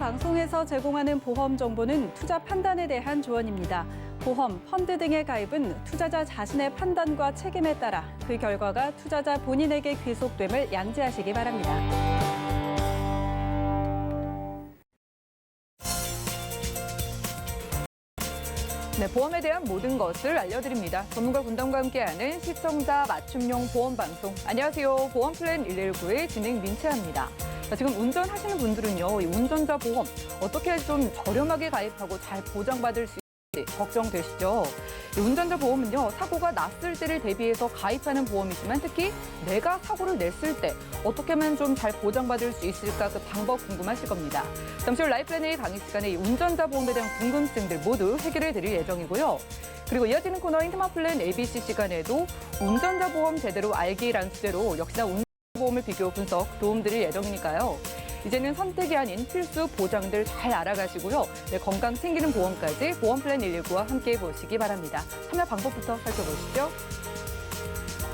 방송에서 제공하는 보험 정보는 투자 판단에 대한 조언입니다. 보험, 펀드 등의 가입은 투자자 자신의 판단과 책임에 따라 그 결과가 투자자 본인에게 귀속됨을 양지하시기 바랍니다. 네, 보험에 대한 모든 것을 알려드립니다. 전문가 군단과 함께하는 시청자 맞춤형 보험 방송. 안녕하세요. 보험 플랜 119의 진행 민채아입니다. 지금 운전하시는 분들은요, 이 운전자 보험 어떻게 좀 저렴하게 가입하고 잘 보장받을 수 있을지 걱정되시죠? 이 운전자 보험은요, 사고가 났을 때를 대비해서 가입하는 보험이지만 특히 내가 사고를 냈을 때 어떻게 하면 좀 잘 보장받을 수 있을까 그 방법 궁금하실 겁니다. 잠시 후 라이프플랜의 강의 시간에 이 운전자 보험에 대한 궁금증들 모두 해결해 드릴 예정이고요. 그리고 이어지는 코너인 테마플랜 ABC 시간에도 운전자 보험 제대로 알기라는 주제로 역시나 운전자 보험을 비교 분석 도움드릴 예정이니까요. 이제는 선택이 아닌 필수 보장들 잘 알아가시고요. 네, 건강 챙기는 보험까지 보험 플랜 119와 함께 보시기 바랍니다. 참여 방법부터 살펴보시죠.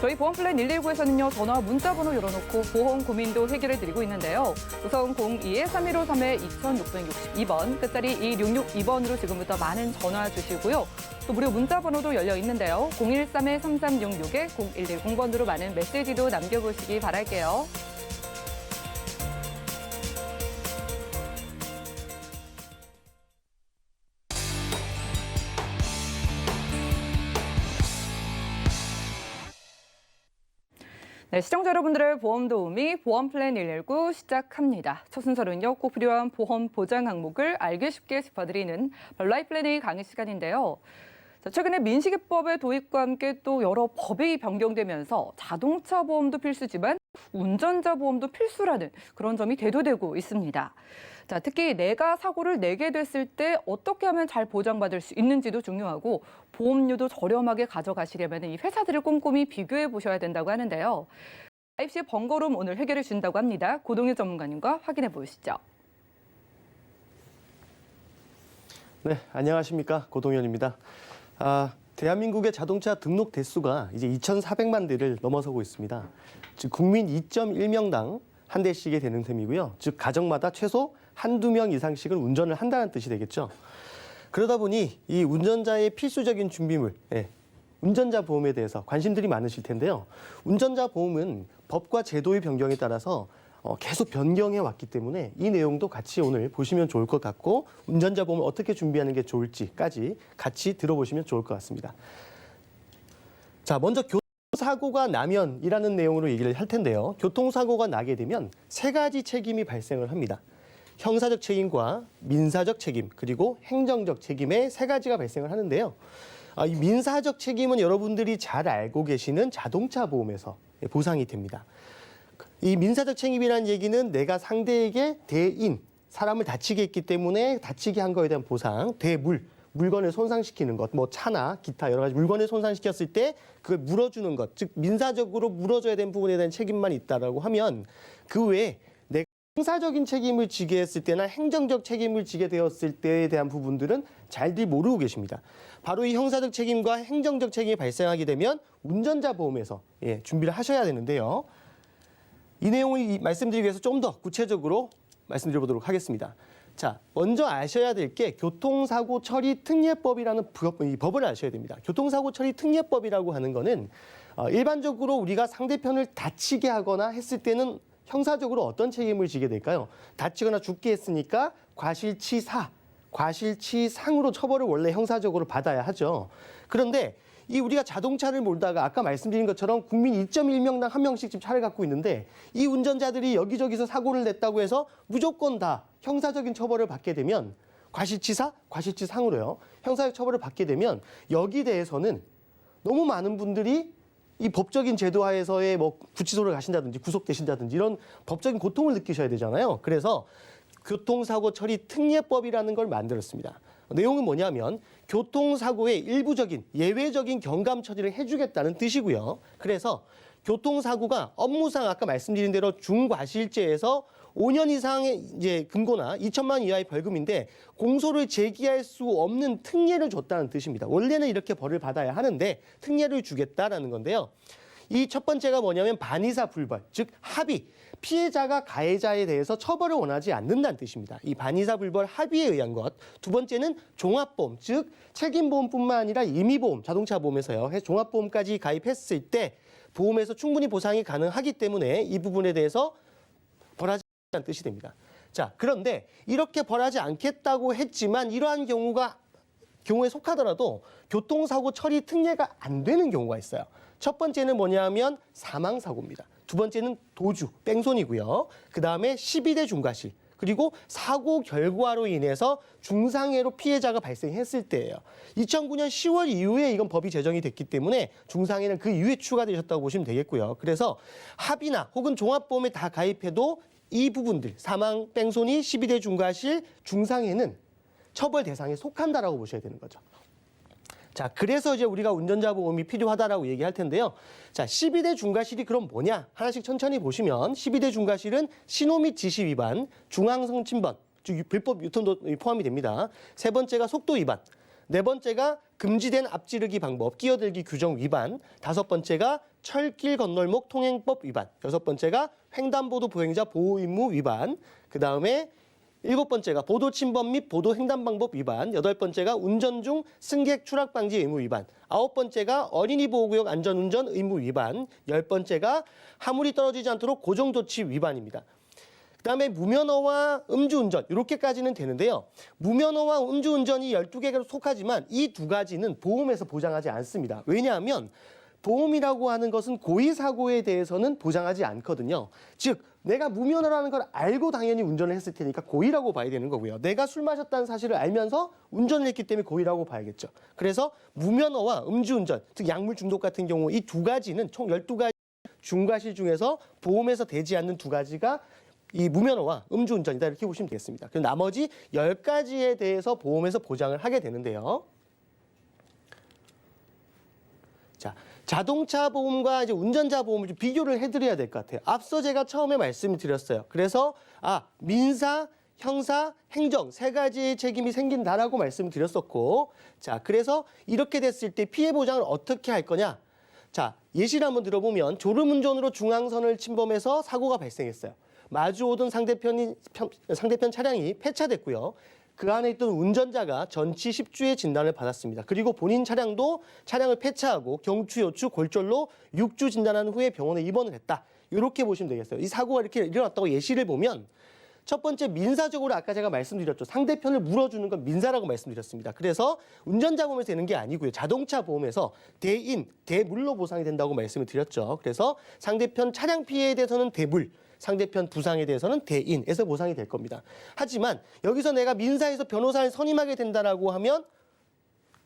저희 보험 플랜 119에서는요, 전화 문자 번호 열어놓고 보험 고민도 해결해드리고 있는데요. 우선 02-3153-2662번, 끝자리 2662번으로 지금부터 많은 전화 주시고요. 또 무료 문자 번호도 열려 있는데요. 013-3366-0110번으로 많은 메시지도 남겨보시기 바랄게요. 네, 시청자 여러분들의 보험 도우미 보험 플랜 119 시작합니다. 첫 순서는요, 꼭 필요한 보험 보장 항목을 알기 쉽게 짚어드리는 라이프플랜의 강의 시간인데요. 최근에 민식이법의 도입과 함께 또 여러 법이 변경되면서 자동차 보험도 필수지만 운전자 보험도 필수라는 그런 점이 대두되고 있습니다. 자, 특히 내가 사고를 내게 됐을 때 어떻게 하면 잘 보장받을 수 있는지도 중요하고 보험료도 저렴하게 가져가시려면 이 회사들을 꼼꼼히 비교해 보셔야 된다고 하는데요. 가입 시 번거로움 오늘 해결해 준다고 합니다. 고동일 전문가님과 확인해 보시죠. 네, 안녕하십니까. 고동현입니다. 대한민국의 자동차 등록 대수가 이제 2,400만 대를 넘어서고 있습니다. 즉 국민 2.1명당 한 대씩이 되는 셈이고요. 즉 가정마다 최소 한두 명 이상씩은 운전을 한다는 뜻이 되겠죠. 그러다 보니 이 운전자의 필수적인 준비물, 운전자 보험에 대해서 관심들이 많으실 텐데요. 운전자 보험은 법과 제도의 변경에 따라서 계속 변경해 왔기 때문에 이 내용도 같이 오늘 보시면 좋을 것 같고 운전자 보험을 어떻게 준비하는 게 좋을지까지 같이 들어보시면 좋을 것 같습니다. 자, 먼저 교통사고가 나면이라는 내용으로 얘기를 할 텐데요. 교통사고가 나게 되면 세 가지 책임이 발생을 합니다. 형사적 책임과 민사적 책임, 그리고 행정적 책임의 세 가지가 발생을 하는데요. 이 민사적 책임은 여러분들이 잘 알고 계시는 자동차 보험에서 보상이 됩니다. 이 민사적 책임이라는 얘기는 내가 상대에게 대인, 사람을 다치게 했기 때문에 다치게 한 거에 대한 보상, 물건을 손상시키는 것, 뭐 차나 기타 여러 가지 물건을 손상시켰을 때 그걸 물어주는 것, 즉 민사적으로 물어줘야 되는 부분에 대한 책임만 있다라고 하면 그 외에 내가 형사적인 책임을 지게 했을 때나 행정적 책임을 지게 되었을 때에 대한 부분들은 잘들 모르고 계십니다. 바로 이 형사적 책임과 행정적 책임이 발생하게 되면 운전자 보험에서 준비를 하셔야 되는데요. 이 내용을 말씀드리기 위해서 좀 더 구체적으로 말씀드려보도록 하겠습니다. 자, 먼저 아셔야 될 게 교통사고 처리 특례법이라는 이 법을 아셔야 됩니다. 교통사고 처리 특례법이라고 하는 거는 일반적으로 우리가 상대편을 다치게 하거나 했을 때는 형사적으로 어떤 책임을 지게 될까요? 다치거나 죽게 했으니까 과실치상으로 처벌을 원래 형사적으로 받아야 하죠. 그런데 이 우리가 자동차를 몰다가 아까 말씀드린 것처럼 국민 2.1명당 한 명씩 지금 차를 갖고 있는데 이 운전자들이 여기저기서 사고를 냈다고 해서 무조건 다 형사적인 처벌을 받게 되면 과실치상으로요. 형사적 처벌을 받게 되면 여기 대해서는 너무 많은 분들이 이 법적인 제도 하에서의 뭐 구치소를 가신다든지 구속되신다든지 이런 법적인 고통을 느끼셔야 되잖아요. 그래서 교통사고 처리 특례법이라는 걸 만들었습니다. 내용은 뭐냐면 교통사고의 일부적인 예외적인 경감 처리를 해주겠다는 뜻이고요. 그래서 교통사고가 업무상 아까 말씀드린 대로 중과실죄에서 5년 이상의 이제 금고나 2천만 원 이하의 벌금인데 공소를 제기할 수 없는 특례를 줬다는 뜻입니다. 원래는 이렇게 벌을 받아야 하는데 특례를 주겠다라는 건데요. 이 첫 번째가 뭐냐면 반의사 불벌, 즉 합의. 피해자가 가해자에 대해서 처벌을 원하지 않는다는 뜻입니다. 이 반의사 불벌 합의에 의한 것. 두 번째는 종합보험, 즉 책임보험뿐만 아니라 임의보험, 자동차 보험에서요. 종합보험까지 가입했을 때 보험에서 충분히 보상이 가능하기 때문에 이 부분에 대해서 벌하지 않는다는 뜻이 됩니다. 자, 그런데 이렇게 벌하지 않겠다고 했지만 이러한 경우에 속하더라도 교통사고 처리 특례가 안 되는 경우가 있어요. 첫 번째는 뭐냐면 사망사고입니다. 두 번째는 도주, 뺑소니고요. 그다음에 12대 중과실, 그리고 사고 결과로 인해서 중상해로 피해자가 발생했을 때예요. 2009년 10월 이후에 이건 법이 제정이 됐기 때문에 중상해는 그 이후에 추가되셨다고 보시면 되겠고요. 그래서 합의나 혹은 종합보험에 다 가입해도 이 부분들, 사망, 뺑소니, 12대 중과실, 중상해는 처벌 대상에 속한다라고 보셔야 되는 거죠. 자, 그래서 이제 우리가 운전자 보험이 필요하다라고 얘기할 텐데요. 자, 12대 중과실이 그럼 뭐냐? 하나씩 천천히 보시면 12대 중과실은 신호 및 지시 위반, 중앙선 침범, 즉 불법 유턴도 포함이 됩니다. 세 번째가 속도 위반, 네 번째가 금지된 앞지르기 방법, 끼어들기 규정 위반, 다섯 번째가 철길 건널목 통행법 위반, 여섯 번째가 횡단보도 보행자 보호 의무 위반, 그 다음에 일곱 번째가 보도 침범 및 보도 횡단 방법 위반, 여덟 번째가 운전 중 승객 추락 방지 의무 위반, 아홉 번째가 어린이 보호구역 안전운전 의무 위반, 열 번째가 하물이 떨어지지 않도록 고정조치 위반입니다. 그다음에 무면허와 음주운전 이렇게까지는 되는데요. 무면허와 음주운전이 12개가 속하지만 이 두 가지는 보험에서 보장하지 않습니다. 왜냐하면 보험이라고 하는 것은 고의사고에 대해서는 보장하지 않거든요. 즉 내가 무면허라는 걸 알고 당연히 운전을 했을 테니까 고의라고 봐야 되는 거고요. 내가 술 마셨다는 사실을 알면서 운전을 했기 때문에 고의라고 봐야겠죠. 그래서 무면허와 음주운전, 즉 약물 중독 같은 경우 이 두 가지는 총 12가지 중과실 중에서 보험에서 되지 않는 두 가지가 이 무면허와 음주운전이다 이렇게 보시면 되겠습니다. 그럼 나머지 10가지에 대해서 보험에서 보장을 하게 되는데요. 자, 자동차 보험과 이제 운전자 보험을 좀 비교를 해드려야 될 것 같아요. 앞서 제가 처음에 말씀을 드렸어요. 그래서 민사, 형사, 행정 세 가지의 책임이 생긴다라고 말씀을 드렸었고, 자, 그래서 이렇게 됐을 때 피해 보장을 어떻게 할 거냐? 자, 예시를 한번 들어보면 졸음운전으로 중앙선을 침범해서 사고가 발생했어요. 마주오던 상대편 차량이 폐차됐고요. 그 안에 있던 운전자가 전치 10주의 진단을 받았습니다. 그리고 본인 차량도 차량을 폐차하고 경추, 요추, 골절로 6주 진단한 후에 병원에 입원을 했다. 이렇게 보시면 되겠어요. 이 사고가 이렇게 일어났다고 예시를 보면 첫 번째 민사적으로 아까 제가 말씀드렸죠. 상대편을 물어주는 건 민사라고 말씀드렸습니다. 그래서 운전자 보험에서 되는 게 아니고요. 자동차 보험에서 대인, 대물로 보상이 된다고 말씀을 드렸죠. 그래서 상대편 차량 피해에 대해서는 대물, 상대편 부상에 대해서는 대인에서 보상이 될 겁니다. 하지만 여기서 내가 민사에서 변호사를 선임하게 된다라고 하면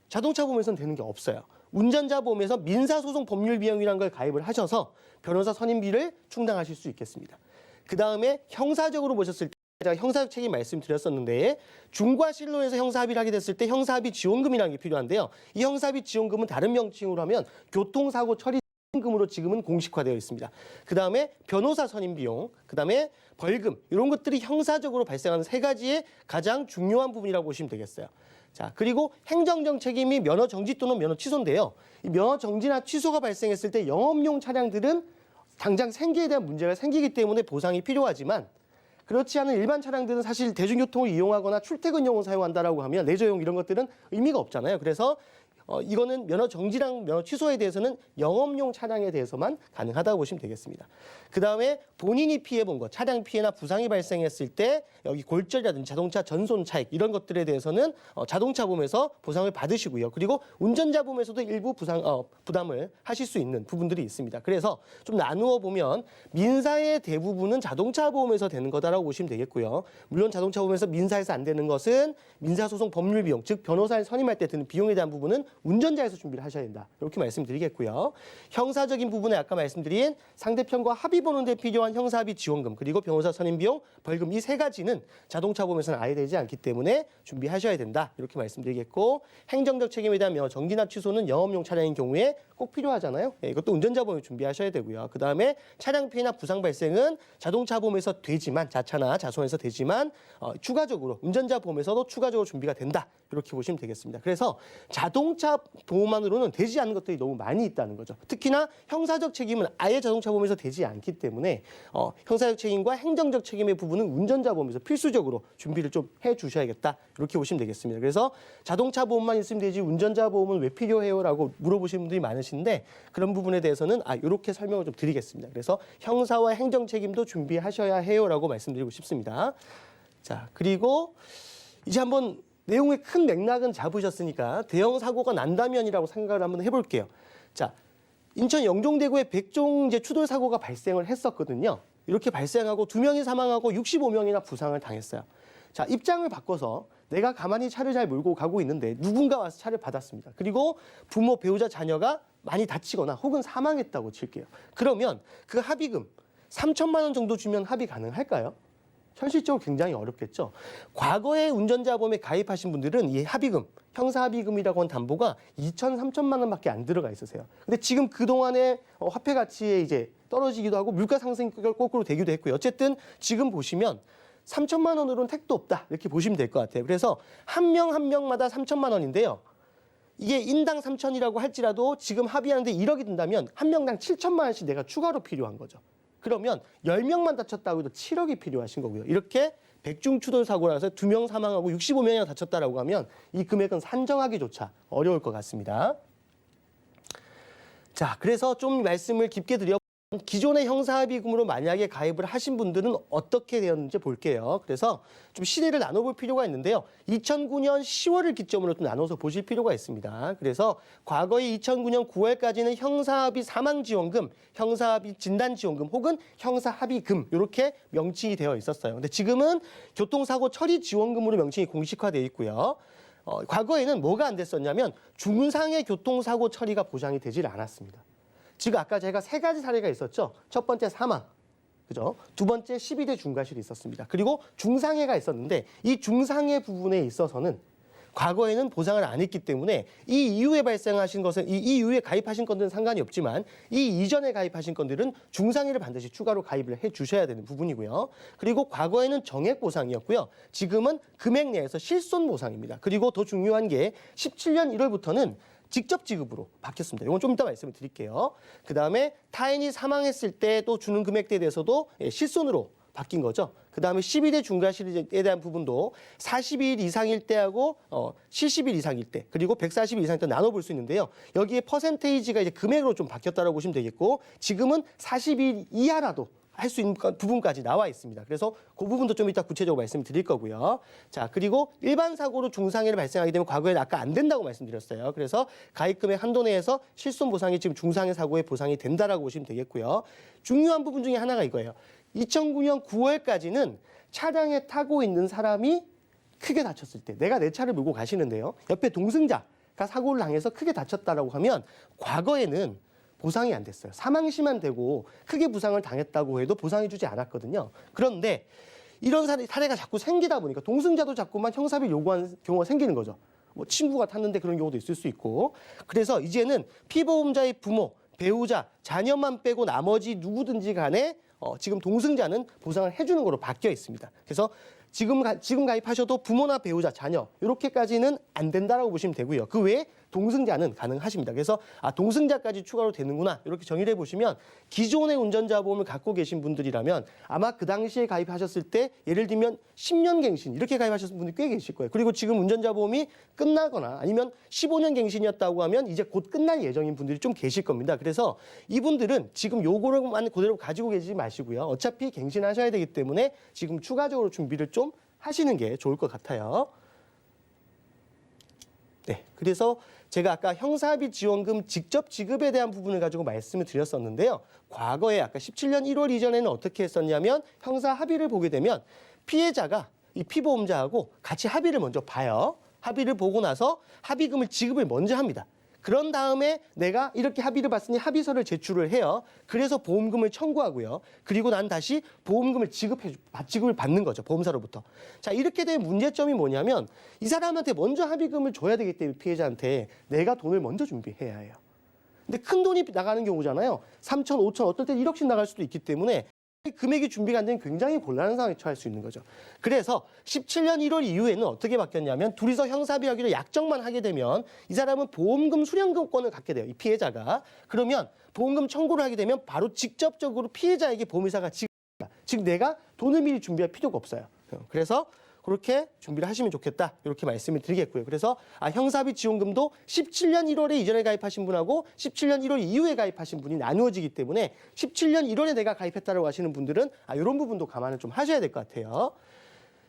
자동차 보험에서는 되는 게 없어요. 운전자 보험에서 민사소송 법률 비용이라는 걸 가입을 하셔서 변호사 선임비를 충당하실 수 있겠습니다. 그 다음에 형사적으로 보셨을 때 제가 형사적 책임 말씀드렸었는데 중과실로 해서 형사합의를 하게 됐을 때 형사합의 지원금이라는 게 필요한데요. 이 형사합의 지원금은 다른 명칭으로 하면 교통사고 처리 금으로 지금은 공식화되어 있습니다. 그 다음에 변호사 선임 비용, 그 다음에 벌금 이런 것들이 형사적으로 발생하는 세 가지의 가장 중요한 부분이라고 보시면 되겠어요. 자, 그리고 행정적 책임이 면허 정지 또는 면허 취소인데요. 이 면허 정지나 취소가 발생했을 때 영업용 차량들은 당장 생계에 대한 문제가 생기기 때문에 보상이 필요하지만 그렇지 않은 일반 차량들은 사실 대중교통을 이용하거나 출퇴근용을 사용한다라고 하면 레저용 이런 것들은 의미가 없잖아요. 그래서 이거는 면허 정지랑 면허 취소에 대해서는 영업용 차량에 대해서만 가능하다고 보시면 되겠습니다. 그 다음에 본인이 피해본 것, 차량 피해나 부상이 발생했을 때 여기 골절이라든지 자동차 전손 차익 이런 것들에 대해서는 자동차 보험에서 보상을 받으시고요. 그리고 운전자 보험에서도 일부 부담을 하실 수 있는 부분들이 있습니다. 그래서 좀 나누어 보면 민사의 대부분은 자동차 보험에서 되는 거다라고 보시면 되겠고요. 물론 자동차 보험에서 민사에서 안 되는 것은 민사소송 법률 비용, 즉 변호사를 선임할 때 드는 비용에 대한 부분은 운전자에서 준비를 하셔야 된다. 이렇게 말씀드리겠고요. 형사적인 부분에 아까 말씀드린 상대편과 합의 보는 데 필요한 형사합의 지원금 그리고 변호사 선임 비용, 벌금 이 세 가지는 자동차 보험에서는 아예 되지 않기 때문에 준비하셔야 된다. 이렇게 말씀드리겠고 행정적 책임에 대한 면허 정지나 취소는 영업용 차량인 경우에 꼭 필요하잖아요. 이것도 운전자 보험에 준비하셔야 되고요. 그 다음에 차량 피해나 부상 발생은 자동차 보험에서 되지만 자차나 자손에서 되지만 추가적으로 운전자 보험에서도 추가적으로 준비가 된다. 이렇게 보시면 되겠습니다. 그래서 자동차 형사 보험만으로는 되지 않는 것들이 너무 많이 있다는 거죠. 특히나 형사적 책임은 아예 자동차 보험에서 되지 않기 때문에 형사적 책임과 행정적 책임의 부분은 운전자 보험에서 필수적으로 준비를 좀 해주셔야겠다. 이렇게 보시면 되겠습니다. 그래서 자동차 보험만 있으면 되지 운전자 보험은 왜 필요해요?라고 물어보시는 분들이 많으신데 그런 부분에 대해서는 이렇게 설명을 좀 드리겠습니다. 그래서 형사와 행정 책임도 준비하셔야 해요라고 말씀드리고 싶습니다. 자, 그리고 이제 한번 내용의 큰 맥락은 잡으셨으니까 대형 사고가 난다면이라고 생각을 한번 해볼게요. 자, 인천 영종대구에 백종제 추돌 사고가 발생을 했었거든요. 이렇게 발생하고 2명이 사망하고 65명이나 부상을 당했어요. 자, 입장을 바꿔서 내가 가만히 차를 잘 몰고 가고 있는데 누군가 와서 차를 받았습니다. 그리고 부모, 배우자, 자녀가 많이 다치거나 혹은 사망했다고 칠게요. 그러면 그 합의금 3천만 원 정도 주면 합의 가능할까요? 현실적으로 굉장히 어렵겠죠. 과거에 운전자 보험에 가입하신 분들은 이 합의금, 형사 합의금이라고 하는 담보가 2천, 3천만 원밖에 안 들어가 있으세요. 근데 지금 그동안에 화폐 가치에 이제 떨어지기도 하고 물가 상승이 거꾸로 되기도 했고요. 어쨌든 지금 보시면 3천만 원으로는 택도 없다. 이렇게 보시면 될 것 같아요. 그래서 한 명 한 명마다 3천만 원인데요. 이게 인당 3천이라고 할지라도 지금 합의하는데 1억이 든다면 한 명당 7천만 원씩 내가 추가로 필요한 거죠. 그러면 10명만 다쳤다고 해도 7억이 필요하신 거고요. 이렇게 백중추돌 사고라서 2명 사망하고 65명이나 다쳤다라고 하면 이 금액은 산정하기조차 어려울 것 같습니다. 자, 그래서 좀 말씀을 깊게 드려 기존의 형사합의금으로 만약에 가입을 하신 분들은 어떻게 되었는지 볼게요. 그래서 좀 시대를 나눠볼 필요가 있는데요. 2009년 10월을 기점으로 좀 나눠서 보실 필요가 있습니다. 그래서 과거의 2009년 9월까지는 형사합의 사망지원금, 형사합의 진단지원금 혹은 형사합의금 이렇게 명칭이 되어 있었어요. 근데 지금은 교통사고 처리지원금으로 명칭이 공식화되어 있고요. 과거에는 뭐가 안 됐었냐면 중상의 교통사고 처리가 보장이 되질 않았습니다. 지금 아까 제가 3가지 사례가 있었죠. 첫 번째 사망, 그죠? 두 번째 12대 중과실이 있었습니다. 그리고 중상해가 있었는데 이 중상해 부분에 있어서는 과거에는 보상을 안 했기 때문에 이 이후에 발생하신 것은 이 이후에 가입하신 건들은 상관이 없지만 이 이전에 가입하신 건들은 중상해를 반드시 추가로 가입을 해 주셔야 되는 부분이고요. 그리고 과거에는 정액 보상이었고요. 지금은 금액 내에서 실손 보상입니다. 그리고 더 중요한 게 17년 1월부터는 직접 지급으로 바뀌었습니다. 이건 좀 이따 말씀을 드릴게요. 그다음에 타인이 사망했을 때 또 주는 금액대에 대해서도 실손으로 바뀐 거죠. 그다음에 12대 중과실에 대한 부분도 40일 이상일 때하고 70일 이상일 때 그리고 140일 이상일 때 나눠볼 수 있는데요. 여기에 퍼센테이지가 이제 금액으로 좀 바뀌었다고 보시면 되겠고 지금은 40일 이하라도 할 수 있는 부분까지 나와 있습니다. 그래서 그 부분도 좀 이따 구체적으로 말씀드릴 거고요. 자, 그리고 일반 사고로 중상해를 발생하게 되면 과거에는 아까 안 된다고 말씀드렸어요. 그래서 가입금액 한도 내에서 실손 보상이 지금 중상해 사고에 보상이 된다라고 보시면 되겠고요. 중요한 부분 중에 하나가 이거예요. 2009년 9월까지는 차량에 타고 있는 사람이 크게 다쳤을 때 내가 내 차를 몰고 가시는데요. 옆에 동승자가 사고를 당해서 크게 다쳤다라고 하면 과거에는 보상이 안 됐어요. 사망시만 되고 크게 부상을 당했다고 해도 보상해 주지 않았거든요. 그런데 이런 사례가 자꾸 생기다 보니까 동승자도 자꾸만 형사비를 요구하는 경우가 생기는 거죠. 뭐 친구가 탔는데 그런 경우도 있을 수 있고. 그래서 이제는 피보험자의 부모, 배우자, 자녀만 빼고 나머지 누구든지 간에 지금 동승자는 보상을 해주는 거로 바뀌어 있습니다. 그래서 지금 가입하셔도 부모나 배우자, 자녀 이렇게까지는 안 된다라고 보시면 되고요. 그 외에 동승자는 가능하십니다. 그래서 동승자까지 추가로 되는구나 이렇게 정의를 해보시면 기존의 운전자 보험을 갖고 계신 분들이라면 아마 그 당시에 가입하셨을 때 예를 들면 10년 갱신 이렇게 가입하셨던 분들이 꽤 계실 거예요. 그리고 지금 운전자 보험이 끝나거나 아니면 15년 갱신이었다고 하면 이제 곧 끝날 예정인 분들이 좀 계실 겁니다. 그래서 이분들은 지금 요거를만 그대로 가지고 계시지 마시고요. 어차피 갱신하셔야 되기 때문에 지금 추가적으로 준비를 좀 하시는 게 좋을 것 같아요. 네, 그래서 제가 아까 형사합의 지원금 직접 지급에 대한 부분을 가지고 말씀을 드렸었는데요. 과거에 아까 17년 1월 이전에는 어떻게 했었냐면 형사 합의를 보게 되면 피해자가 이 피보험자하고 같이 합의를 먼저 봐요. 합의를 보고 나서 합의금을 지급을 먼저 합니다. 그런 다음에 내가 이렇게 합의를 봤으니 합의서를 제출을 해요. 그래서 보험금을 청구하고요. 그리고 난 다시 보험금을 지급을 받는 거죠. 보험사로부터. 자, 이렇게 된 문제점이 뭐냐면 이 사람한테 먼저 합의금을 줘야 되기 때문에 피해자한테 내가 돈을 먼저 준비해야 해요. 근데 큰 돈이 나가는 경우잖아요. 3천, 5천, 어떨 때 1억씩 나갈 수도 있기 때문에 금액이 준비가 안 되면 굉장히 곤란한 상황에 처할 수 있는 거죠. 그래서 17년 1월 이후에는 어떻게 바뀌었냐면 둘이서 형사합의하기로 약정만 하게 되면 이 사람은 보험금 수령권을 갖게 돼요. 이 피해자가. 그러면 보험금 청구를 하게 되면 바로 직접적으로 피해자에게 보험회사가 즉 내가 돈을 미리 준비할 필요가 없어요. 그래서 그렇게 준비를 하시면 좋겠다. 이렇게 말씀을 드리겠고요. 그래서 형사비 지원금도 17년 1월에 이전에 가입하신 분하고 17년 1월 이후에 가입하신 분이 나누어지기 때문에 17년 1월에 내가 가입했다고 하시는 분들은 이런 부분도 감안을 좀 하셔야 될 것 같아요.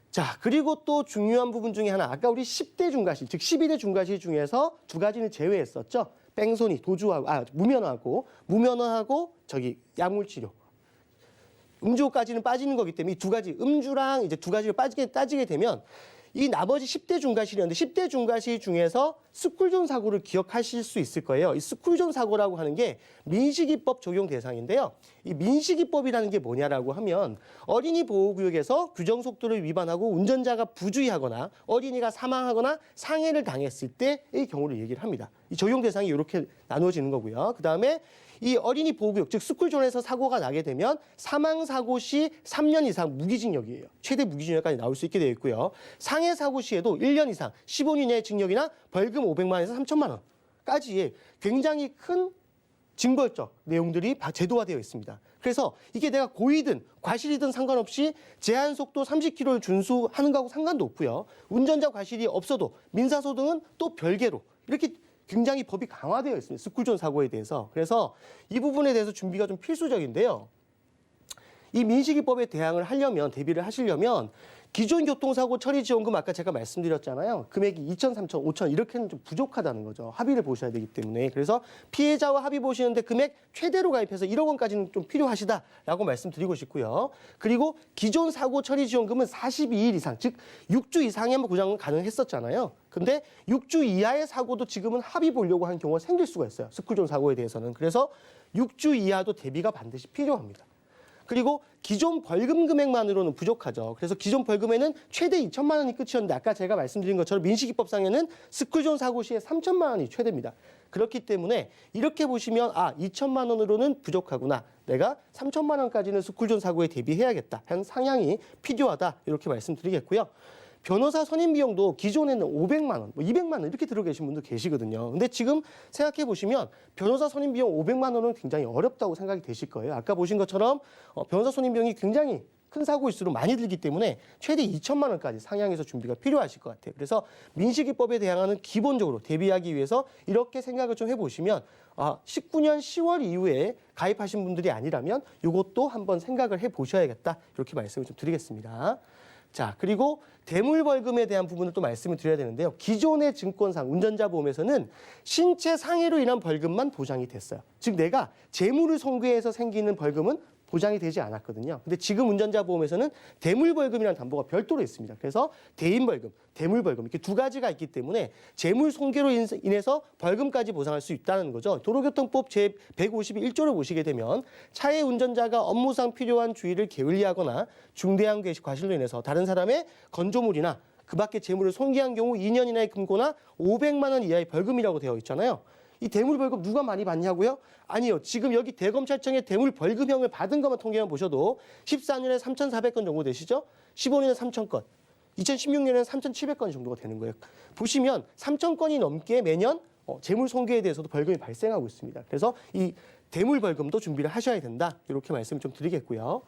자, 그리고 또 중요한 부분 중에 하나. 아까 우리 10대 중과실, 즉 12대 중과실 중에서 두 가지는 제외했었죠. 뺑소니, 도주하고, 무면허하고 약물치료. 음주까지는 빠지는 거기 때문에 이 두 가지, 음주랑 이제 두 가지를 따지게 되면 이 나머지 10대 중과실이었는데 10대 중과실 중에서 스쿨존 사고를 기억하실 수 있을 거예요. 이 스쿨존 사고라고 하는 게 민식이법 적용 대상인데요. 이 민식이법이라는 게 뭐냐라고 하면 어린이 보호구역에서 규정 속도를 위반하고 운전자가 부주의하거나 어린이가 사망하거나 상해를 당했을 때의 경우를 얘기를 합니다. 이 적용 대상이 이렇게 나누어지는 거고요. 그다음에 이 어린이 보호구역, 즉 스쿨존에서 사고가 나게 되면 사망사고 시 3년 이상 무기징역이에요. 최대 무기징역까지 나올 수 있게 되어 있고요. 상해사고 시에도 1년 이상 15년 이하의 징역이나 벌금 500만 원에서 3천만 원까지 굉장히 큰 징벌적 내용들이 제도화되어 있습니다. 그래서 이게 내가 고의든 과실이든 상관없이 제한속도 30km를 준수하는 거하고 상관도 없고요. 운전자 과실이 없어도 민사소등은 또 별개로 이렇게 굉장히 법이 강화되어 있습니다. 스쿨존 사고에 대해서. 그래서 이 부분에 대해서 준비가 좀 필수적인데요. 이 민식이법에 대비를 하시려면 기존 교통사고 처리 지원금 아까 제가 말씀드렸잖아요. 금액이 2천, 3천, 5천 이렇게는 좀 부족하다는 거죠. 합의를 보셔야 되기 때문에. 그래서 피해자와 합의 보시는데 금액 최대로 가입해서 1억 원까지는 좀 필요하시다라고 말씀드리고 싶고요. 그리고 기존 사고 처리 지원금은 42일 이상, 즉 6주 이상이면 보장은 가능했었잖아요. 근데 6주 이하의 사고도 지금은 합의 보려고 하는 경우가 생길 수가 있어요. 스쿨존 사고에 대해서는. 그래서 6주 이하도 대비가 반드시 필요합니다. 그리고 기존 벌금 금액만으로는 부족하죠. 그래서 기존 벌금에는 최대 2천만 원이 끝이었는데 아까 제가 말씀드린 것처럼 민식이법상에는 스쿨존 사고 시에 3천만 원이 최대입니다. 그렇기 때문에 이렇게 보시면 2천만 원으로는 부족하구나. 내가 3천만 원까지는 스쿨존 사고에 대비해야겠다. 한 상향이 필요하다. 이렇게 말씀드리겠고요. 변호사 선임 비용도 기존에는 500만 원, 200만 원 이렇게 들어 계신 분도 계시거든요. 근데 지금 생각해 보시면 변호사 선임 비용 500만 원은 굉장히 어렵다고 생각이 되실 거예요. 아까 보신 것처럼 변호사 선임 비용이 굉장히 큰 사고일수록 많이 들기 때문에 최대 2천만 원까지 상향해서 준비가 필요하실 것 같아요. 그래서 민식이법에 대항하는 기본적으로 대비하기 위해서 이렇게 생각을 좀 해보시면 19년 10월 이후에 가입하신 분들이 아니라면 이것도 한번 생각을 해보셔야겠다. 이렇게 말씀을 좀 드리겠습니다. 자, 그리고 대물벌금에 대한 부분을 또 말씀을 드려야 되는데요. 기존의 증권상, 운전자 보험에서는 신체 상해로 인한 벌금만 보장이 됐어요. 즉 내가 재물을 손괴해서 생기는 벌금은 보장이 되지 않았거든요. 근데 지금 운전자 보험에서는 대물벌금이라는 담보가 별도로 있습니다. 그래서 대인벌금, 대물벌금 이렇게 두 가지가 있기 때문에 재물 손괴로 인해서 벌금까지 보상할 수 있다는 거죠. 도로교통법 제151조를 보시게 되면 차의 운전자가 업무상 필요한 주의를 게을리하거나 중대한 과실로 인해서 다른 사람의 건조물이나 그 밖의 재물을 손괴한 경우 2년 이하의 금고나 500만 원 이하의 벌금이라고 되어 있잖아요. 이 대물벌금 누가 많이 받냐고요? 아니요. 지금 여기 대검찰청의 대물벌금형을 받은 것만 통계만 보셔도 14년에 3,400건 정도 되시죠? 15년에 3,000건, 2016년에는 3,700건 정도가 되는 거예요. 보시면 3,000건이 넘게 매년 재물 손괴에 대해서도 벌금이 발생하고 있습니다. 그래서 이 대물벌금도 준비를 하셔야 된다. 이렇게 말씀을 좀 드리겠고요.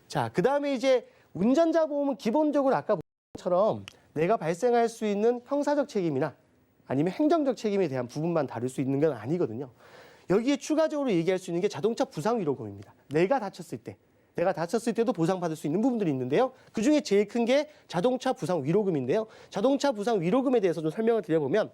자, 그다음에 이제 운전자 보험은 기본적으로 아까 본 것처럼 내가 발생할 수 있는 형사적 책임이나 아니면 행정적 책임에 대한 부분만 다룰 수 있는 건 아니거든요. 여기에 추가적으로 얘기할 수 있는 게 자동차 부상위로금입니다. 내가 다쳤을 때도 보상받을 수 있는 부분들이 있는데요. 그중에 제일 큰 게 자동차 부상 위로금인데요. 자동차 부상 위로금에 대해서 좀 설명을 드려보면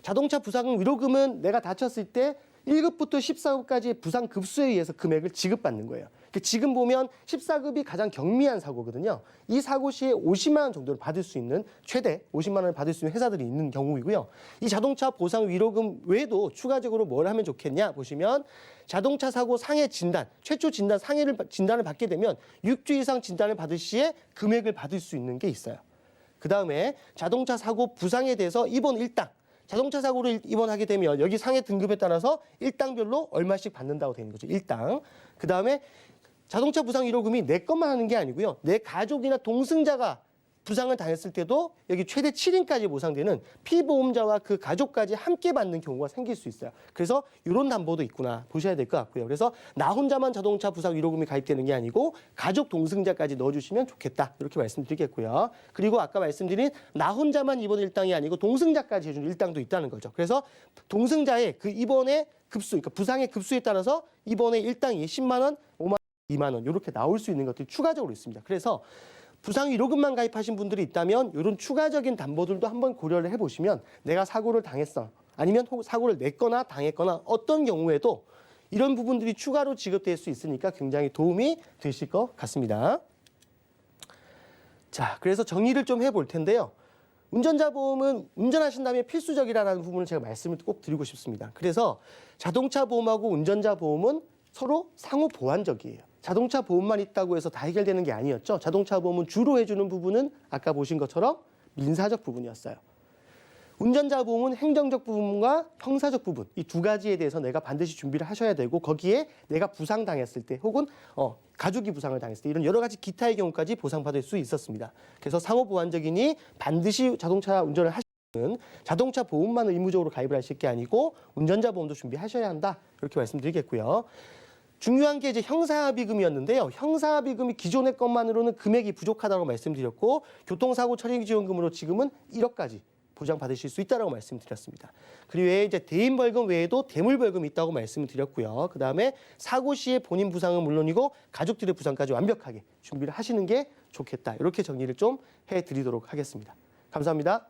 자동차 부상 위로금은 내가 다쳤을 때 1급부터 14급까지의 부상 급수에 의해서 금액을 지급받는 거예요. 지금 보면 14급이 가장 경미한 사고거든요. 이 사고 시에 50만 원 정도를 받을 수 있는 최대 50만 원을 받을 수 있는 회사들이 있는 경우이고요. 이 자동차 보상 위로금 외에도 추가적으로 뭘 하면 좋겠냐 보시면 자동차 사고 상해 진단, 최초 진단 진단을 받게 되면 6주 이상 진단을 받을 시에 금액을 받을 수 있는 게 있어요. 그다음에 자동차 사고 부상에 대해서 입원 1당 자동차 사고를 입원하게 되면 여기 상해 등급에 따라서 1당별로 얼마씩 받는다고 되는 거죠. 1당. 그다음에 자동차 부상 위로금이 내 것만 하는 게 아니고요. 내 가족이나 동승자가 부상을 당했을 때도 여기 최대 7인까지 보상되는 피보험자와 그 가족까지 함께 받는 경우가 생길 수 있어요. 그래서 이런 담보도 있구나 보셔야 될 것 같고요. 그래서 나 혼자만 자동차 부상 위로금이 가입되는 게 아니고 가족 동승자까지 넣어주시면 좋겠다. 이렇게 말씀드리겠고요. 그리고 아까 말씀드린 나 혼자만 입원 일당이 아니고 동승자까지 해주는 일당도 있다는 거죠. 그래서 동승자의 그 입원의 급수, 그러니까 부상의 급수에 따라서 입원의 일당이 10만 원, 5만 원, 2만 원 이렇게 나올 수 있는 것들이 추가적으로 있습니다. 그래서 부상 위로금만 가입하신 분들이 있다면 이런 추가적인 담보들도 한번 고려를 해보시면 내가 사고를 당했어. 아니면 사고를 냈거나 당했거나 어떤 경우에도 이런 부분들이 추가로 지급될 수 있으니까 굉장히 도움이 되실 것 같습니다. 자, 그래서 정리를 좀 해볼 텐데요. 운전자 보험은 운전하신 다음에 필수적이라는 부분을 제가 말씀을 꼭 드리고 싶습니다. 그래서 자동차 보험하고 운전자 보험은 서로 상호 보완적이에요. 자동차 보험만 있다고 해서 다 해결되는 게 아니었죠. 자동차 보험은 주로 해주는 부분은 아까 보신 것처럼 민사적 부분이었어요. 운전자 보험은 행정적 부분과 형사적 부분 이 두 가지에 대해서 내가 반드시 준비를 하셔야 되고 거기에 내가 부상당했을 때 혹은 가족이 부상을 당했을 때 이런 여러 가지 기타의 경우까지 보상받을 수 있었습니다. 그래서 상호 보완적이니 반드시 자동차 운전을 하시는 자동차 보험만 의무적으로 가입을 하실 게 아니고 운전자 보험도 준비하셔야 한다. 이렇게 말씀드리겠고요. 중요한 게 이제 형사합의금이었는데요. 형사합의금이 기존의 것만으로는 금액이 부족하다고 말씀드렸고 교통사고 처리지원금으로 지금은 1억까지 보장받으실 수 있다고 말씀드렸습니다. 그리고 이제 대인벌금 외에도 대물벌금이 있다고 말씀을 드렸고요. 그다음에 사고 시의 본인 부상은 물론이고 가족들의 부상까지 완벽하게 준비를 하시는 게 좋겠다. 이렇게 정리를 좀 해드리도록 하겠습니다. 감사합니다.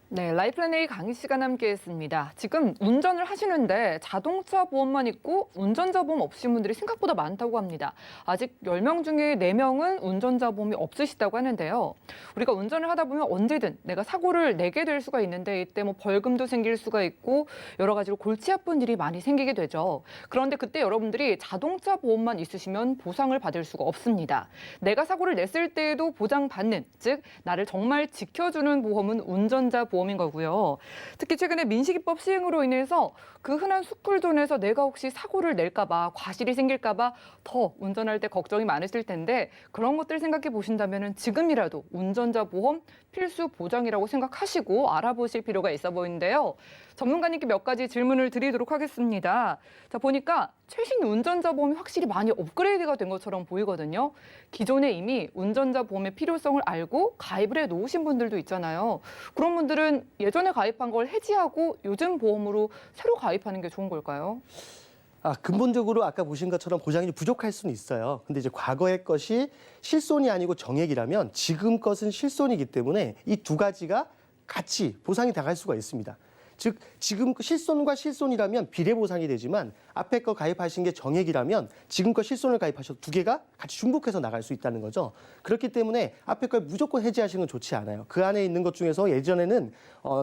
네, 라이플랜 A 강희 씨가 함께했습니다. 지금 운전을 하시는데 자동차 보험만 있고 운전자 보험 없으신 분들이 생각보다 많다고 합니다. 아직 10명 중에 4명은 운전자 보험이 없으시다고 하는데요. 우리가 운전을 하다 보면 언제든 내가 사고를 내게 될 수가 있는데 이때 뭐 벌금도 생길 수가 있고 여러 가지로 골치 아픈 일이 많이 생기게 되죠. 그런데 그때 여러분들이 자동차 보험만 있으시면 보상을 받을 수가 없습니다. 내가 사고를 냈을 때에도 보장받는, 즉 나를 정말 지켜주는 보험은 운전자 보험인 거고요. 특히 최근에 민식이법 시행으로 인해서 그 흔한 숯불존에서 내가 혹시 사고를 낼까 봐, 과실이 생길까 봐 더 운전할 때 걱정이 많으실 텐데 그런 것들 생각해 보신다면 지금이라도 운전자 보험 필수 보장이라고 생각하시고 알아보실 필요가 있어 보이는데요. 전문가님께 몇 가지 질문을 드리도록 하겠습니다. 자, 보니까 최신 운전자 보험이 확실히 많이 업그레이드가 된 것처럼 보이거든요. 기존에 이미 운전자 보험의 필요성을 알고 가입을 해 놓으신 분들도 있잖아요. 그런 분들은 예전에 가입한 걸 해지하고 요즘 보험으로 새로 가입하는 게 좋은 걸까요? 근본적으로 아까 보신 것처럼 보장이 부족할 수는 있어요. 근데 이제 과거의 것이 실손이 아니고 정액이라면 지금 것은 실손이기 때문에 이 두 가지가 같이 보상이 당할 수가 있습니다. 즉 지금 실손과 실손이라면 비례 보상이 되지만 앞에 거 가입하신 게 정액이라면 지금 거 실손을 가입하셔도 두 개가 같이 중복해서 나갈 수 있다는 거죠. 그렇기 때문에 앞에 걸 무조건 해지하시는 건 좋지 않아요. 그 안에 있는 것 중에서 예전에는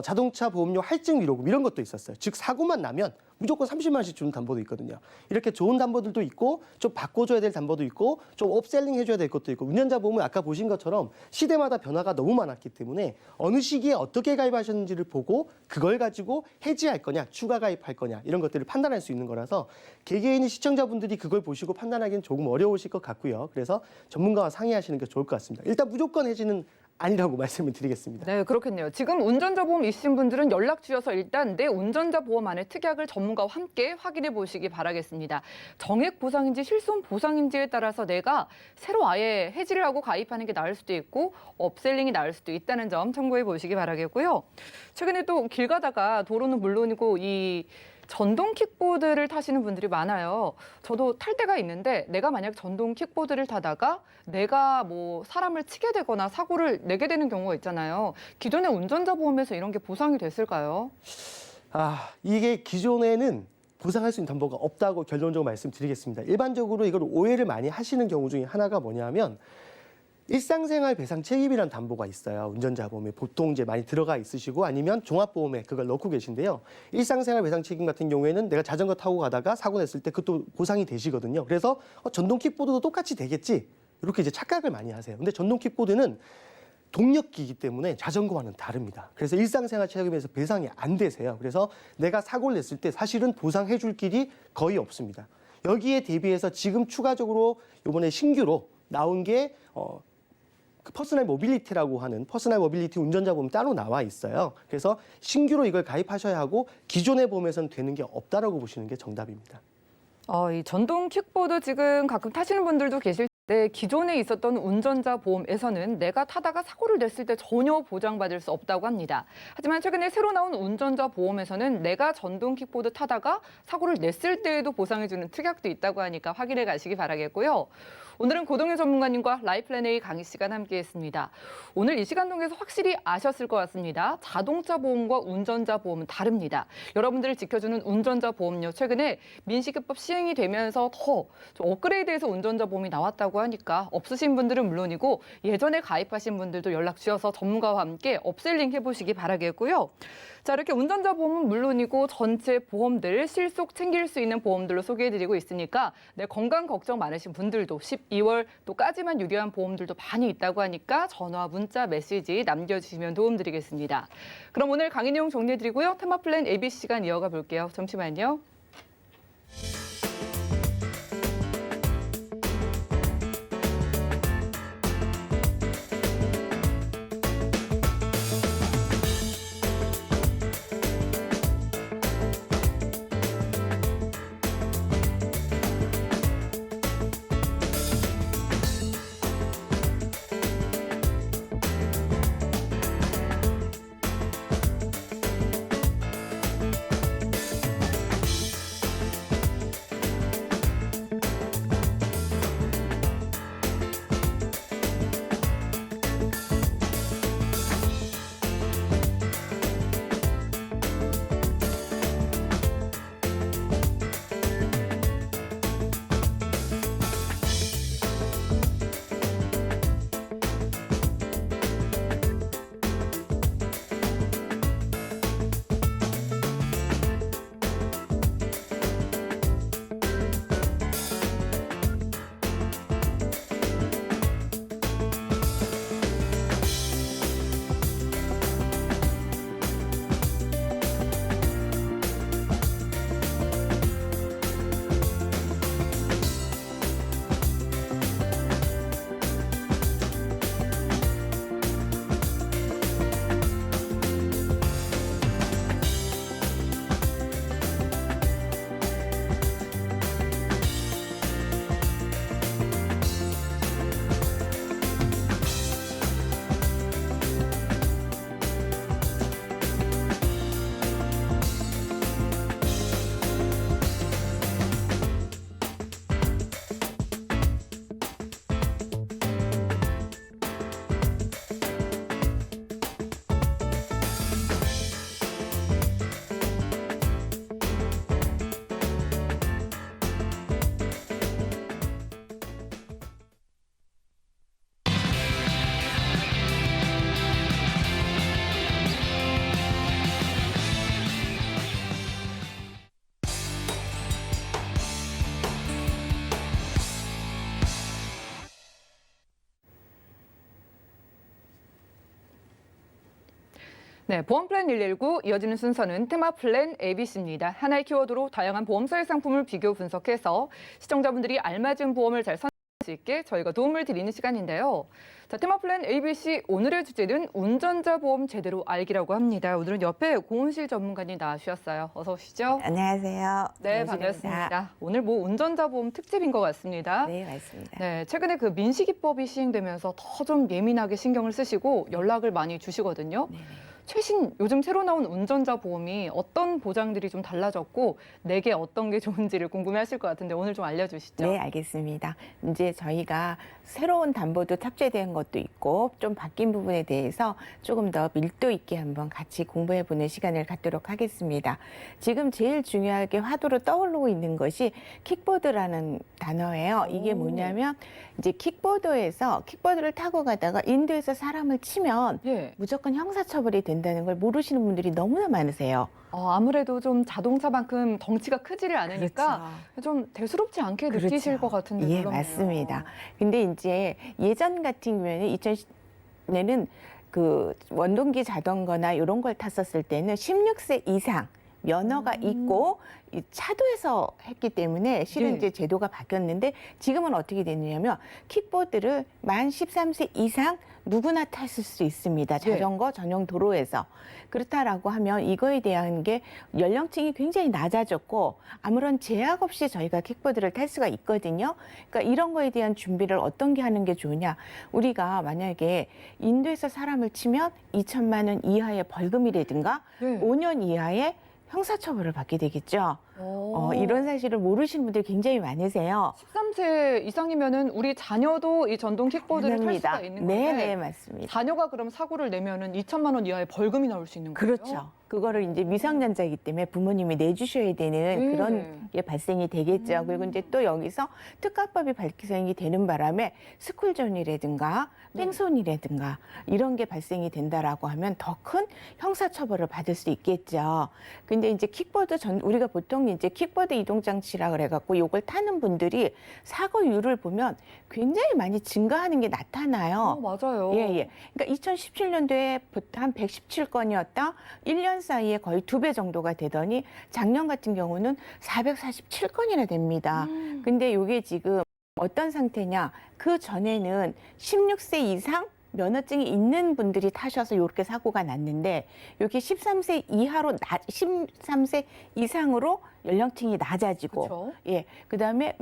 자동차 보험료 할증 위로금 이런 것도 있었어요. 즉 사고만 나면 무조건 30만 원씩 주는 담보도 있거든요. 이렇게 좋은 담보들도 있고 좀 바꿔줘야 될 담보도 있고 좀 업셀링 해줘야 될 것도 있고 운전자 보험은 아까 보신 것처럼 시대마다 변화가 너무 많았기 때문에 어느 시기에 어떻게 가입하셨는지를 보고 그걸 가지고 해지할 거냐 추가 가입할 거냐 이런 것들을 판단할 수 있는 거라서 개개인이 시청자분들이 그걸 보시고 판단하기는 조금 어려우실 것 같고요. 그래서 전문가와 상의하시는 게 좋을 것 같습니다. 일단 무조건 해지는 아니라고 말씀을 드리겠습니다. 네, 그렇겠네요. 지금 운전자 보험 있으신 분들은 연락 주셔서 일단 내 운전자 보험 안에 특약을 전문가와 함께 확인해 보시기 바라겠습니다. 정액 보상인지 실손 보상인지에 따라서 내가 새로 아예 해지를 하고 가입하는 게 나을 수도 있고 업셀링이 나을 수도 있다는 점 참고해 보시기 바라겠고요. 최근에 또 길 가다가 도로는 물론이고 이 전동 킥보드를 타시는 분들이 많아요. 저도 탈 때가 있는데 내가 만약 전동 킥보드를 타다가 내가 뭐 사람을 치게 되거나 사고를 내게 되는 경우가 있잖아요. 기존의 운전자 보험에서 이런 게 보상이 됐을까요? 이게 기존에는 보상할 수 있는 담보가 없다고 결론적으로 말씀드리겠습니다. 일반적으로 이걸 오해를 많이 하시는 경우 중에 하나가 뭐냐면 일상생활 배상 책임이라는 담보가 있어요. 운전자 보험에 보통 이제 많이 들어가 있으시고 아니면 종합보험에 그걸 넣고 계신데요. 일상생활 배상 책임 같은 경우에는 내가 자전거 타고 가다가 사고 냈을 때 그것도 보상이 되시거든요. 그래서 전동 킥보드도 똑같이 되겠지 이렇게 이제 착각을 많이 하세요. 근데 전동 킥보드는 동력기이기 때문에 자전거와는 다릅니다. 그래서 일상생활 책임에서 배상이 안 되세요. 그래서 내가 사고를 냈을 때 사실은 보상해 줄 길이 거의 없습니다. 여기에 대비해서 지금 추가적으로 이번에 신규로 나온 게 그 퍼스널 모빌리티라고 하는 퍼스널 모빌리티 운전자 보험 따로 나와 있어요. 그래서 신규로 이걸 가입하셔야 하고 기존의 보험에서는 되는 게 없다라고 보시는 게 정답입니다. 이 전동 킥보드 지금 가끔 타시는 분들도 계실 텐데 기존에 있었던 운전자 보험에서는 내가 타다가 사고를 냈을 때 전혀 보장받을 수 없다고 합니다. 하지만 최근에 새로 나온 운전자 보험에서는 내가 전동 킥보드 타다가 사고를 냈을 때에도 보상해주는 특약도 있다고 하니까 확인해 가시기 바라겠고요. 오늘은 고동현 전문가님과 라이플랜 A 강의 시간 함께했습니다. 오늘 이 시간 통해서 확실히 아셨을 것 같습니다. 자동차 보험과 운전자 보험은 다릅니다. 여러분들을 지켜주는 운전자 보험료 최근에 민식이법 시행이 되면서 더 좀 업그레이드해서 운전자 보험이 나왔다고 하니까 없으신 분들은 물론이고 예전에 가입하신 분들도 연락 주셔서 전문가와 함께 업셀링 해보시기 바라겠고요. 자, 이렇게 운전자 보험은 물론이고 전체 보험들 실속 챙길 수 있는 보험들로 소개해드리고 있으니까 내 건강 걱정 많으신 분들도 12월 또까지만 유리한 보험들도 많이 있다고 하니까 전화, 문자, 메시지 남겨주시면 도움드리겠습니다. 그럼 오늘 강의 내용 정리해드리고요. 테마플랜 ABC 시간 이어가 볼게요. 잠시만요. 네, 보험 플랜 119 이어지는 순서는 테마 플랜 ABC입니다. 하나의 키워드로 다양한 보험사의 상품을 비교 분석해서 시청자분들이 알맞은 보험을 잘 선택할 수 있게 저희가 도움을 드리는 시간인데요. 자, 테마 플랜 ABC 오늘의 주제는 운전자 보험 제대로 알기라고 합니다. 오늘은 옆에 고은실 전문가님 나와주셨어요. 어서 오시죠. 안녕하세요. 네, 고은실입니다. 반갑습니다. 오늘 운전자 보험 특집인 것 같습니다. 네, 맞습니다. 네, 최근에 그 민식이법이 시행되면서 더 좀 예민하게 신경을 쓰시고 연락을 많이 주시거든요. 네네. 최신 요즘 새로 나온 운전자 보험이 어떤 보장들이 좀 달라졌고 내게 어떤 게 좋은지를 궁금해하실 것 같은데 오늘 좀 알려주시죠. 네, 알겠습니다. 이제 저희가 새로운 담보도 탑재된 것도 있고 좀 바뀐 부분에 대해서 조금 더 밀도 있게 한번 같이 공부해보는 시간을 갖도록 하겠습니다. 지금 제일 중요하게 화두로 떠오르고 있는 것이 킥보드라는 단어예요. 이게 뭐냐면 이제 킥보드를 타고 가다가 인도에서 사람을 치면 예. 무조건 형사처벌이 된다는 걸 모르시는 분들이 너무나 많으세요. 아무래도 좀 자동차만큼 덩치가 크지를 않으니까 좀 대수롭지 않게 느끼실 것 같은데. 예, 놀랍네요. 맞습니다. 근데 이제 예전 같은 경우에는 2000년에는 그 원동기 자전거나 이런 걸 탔었을 때는 16세 이상 면허가 있고 이 차도에서 했기 때문에 실은 예. 이제 제도가 바뀌었는데 지금은 어떻게 되느냐면 킥보드를 만 13세 이상 누구나 탔을 수 있습니다. 자전거 전용 도로에서. 그렇다라고 하면 이거에 대한 게 연령층이 굉장히 낮아졌고 아무런 제약 없이 저희가 킥보드를 탈 수가 있거든요. 그러니까 이런 거에 대한 준비를 어떤 게 하는 게 좋으냐. 우리가 만약에 인도에서 사람을 치면 2천만 원 이하의 벌금이라든가 네. 5년 이하의 형사처벌을 받게 되겠죠. 이런 사실을 모르시는 분들이 굉장히 많으세요. 13세 이상이면은 우리 자녀도 이 전동 킥보드를 탈 수가 있는 건데 네, 맞습니다. 자녀가 그럼 사고를 내면은 2천만 원 이하의 벌금이 나올 수 있는 거예요? 그렇죠. 그거를 이제 미성년자이기 때문에 부모님이 내주셔야 되는 그런 게 발생이 되겠죠. 그리고 이제 또 여기서 특가법이 발생이 되는 바람에 스쿨존이라든가 뺑소니라든가 이런 게 발생이 된다라고 하면 더 큰 형사처벌을 받을 수 있겠죠. 근데 이제 킥보드 우리가 보통 이제 킥보드 이동장치라 그래갖고 요걸 타는 분들이 사고율을 보면 굉장히 많이 증가하는 게 나타나요. 맞아요. 예. 그러니까 2017년도에 한 117건이었다. 1년 사이에 거의 2배 정도가 되더니 작년 같은 경우는 447건이나 됩니다. 근데 이게 지금 어떤 상태냐? 그 전에는 16세 이상 면허증이 있는 분들이 타셔서 이렇게 사고가 났는데 여기 13세 이하로 13세 이상으로 연령층이 낮아지고 그렇죠. 예. 그다음에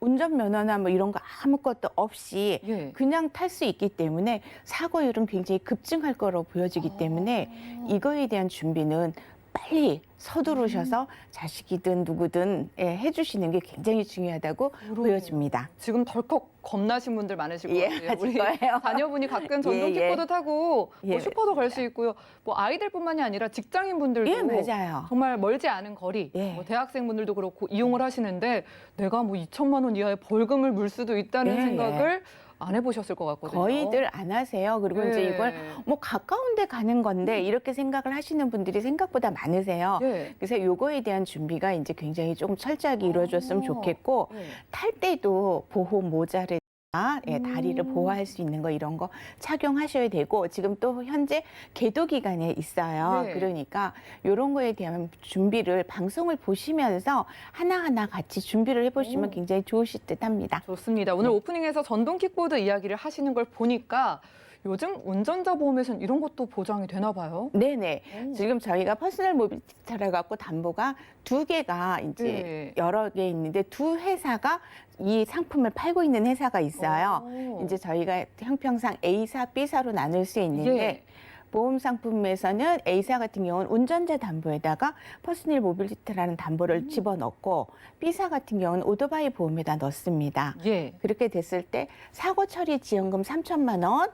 운전면허나 뭐 이런 거 아무것도 없이 예. 그냥 탈 수 있기 때문에 사고율은 굉장히 급증할 거로 보여지기 때문에 이거에 대한 준비는 빨리 서두르셔서 자식이든 누구든 해주시는 게 굉장히 중요하다고 보여집니다. 지금 덜컥 겁나신 분들 많으실 것 예, 같아요. 하실 우리 거예요. 자녀분이 가끔 전동 예, 킥보드 타고 뭐 예, 슈퍼도 갈 수 있고요. 뭐 아이들뿐만이 아니라 직장인분들도 예, 맞아요. 정말 멀지 않은 거리, 예. 뭐 대학생분들도 그렇고 이용을 하시는데 내가 뭐 2천만 원 이하의 벌금을 물 수도 있다는 예, 생각을 안 해보셨을 것 같거든요. 거의들 안 하세요. 그리고 이제 예. 이걸 뭐 가까운 데 가는 건데 이렇게 생각을 하시는 분들이 생각보다 많으세요. 예. 그래서 요거에 대한 준비가 이제 굉장히 조금 철저하게 이루어졌으면 좋겠고 예. 탈 때도 보호 모자를 다리를 보호할 수 있는 거 이런 거 착용하셔야 되고 지금 또 현재 계도 기간에 있어요. 네. 그러니까 이런 거에 대한 준비를 방송을 보시면서 하나하나 같이 준비를 해보시면 굉장히 좋으실 듯합니다. 좋습니다. 오늘 오프닝에서 전동 킥보드 이야기를 하시는 걸 보니까 요즘 운전자 보험에서는 이런 것도 보장이 되나 봐요. 네네. 지금 저희가 퍼스널 모빌리티를 갖고 담보가 2개가 이제 예. 여러 개 있는데 2 회사가 이 상품을 팔고 있는 회사가 있어요. 오. 이제 저희가 형평상 A사, B사로 나눌 수 있는데 예. 보험 상품에서는 A사 같은 경우는 운전자 담보에다가 퍼스널 모빌리티라는 담보를 집어넣고 B사 같은 경우는 오토바이 보험에다 넣습니다. 예. 그렇게 됐을 때 사고 처리 지원금 3천만 원,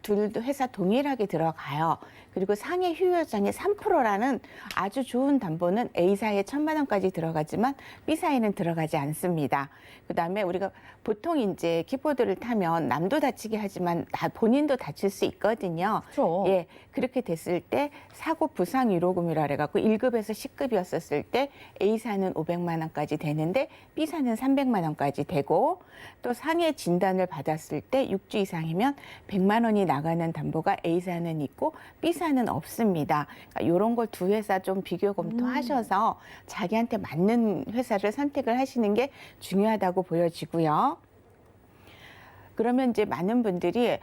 둘 회사 동일하게 들어가요. 그리고 상해 휴여장애 3%라는 아주 좋은 담보는 A사에 1,000만 원까지 들어가지만 B사에는 들어가지 않습니다. 그다음에 우리가 보통 이제 킥보드를 타면 남도 다치게 하지만 본인도 다칠 수 있거든요. 그렇죠. 예, 그렇게 됐을 때 사고 부상 위로금이라 그래갖고 1급에서 10급이었었을 때 A사는 500만 원까지 되는데 B사는 300만 원까지 되고 또 상해 진단을 받았을 때 6주 이상이면 100만 원이 나가는 담보가 A사는 있고 B사는 없습니다. 그러니까 이런 걸 2회사 좀 비교 검토하셔서 자기한테 맞는 회사를 선택을 하시는 게 중요하다고 보여지고요. 그러면 이제 많은 분들이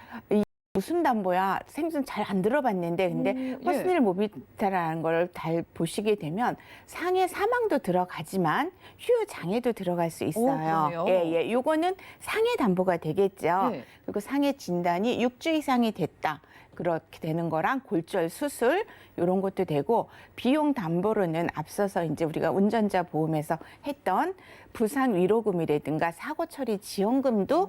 무슨 담보야? 생전 잘 안 들어봤는데 근데 퍼스널 모빌리티라는 걸 잘 보시게 되면 상해 사망도 들어가지만 휴유 장애도 들어갈 수 있어요. 그러네요. 예. 요거는 상해 담보가 되겠죠. 예. 그리고 상해 진단이 6주 이상이 됐다. 그렇게 되는 거랑 골절 수술 이런 것도 되고 비용 담보로는 앞서서 이제 우리가 운전자 보험에서 했던 부상 위로금이라든가 사고 처리 지원금도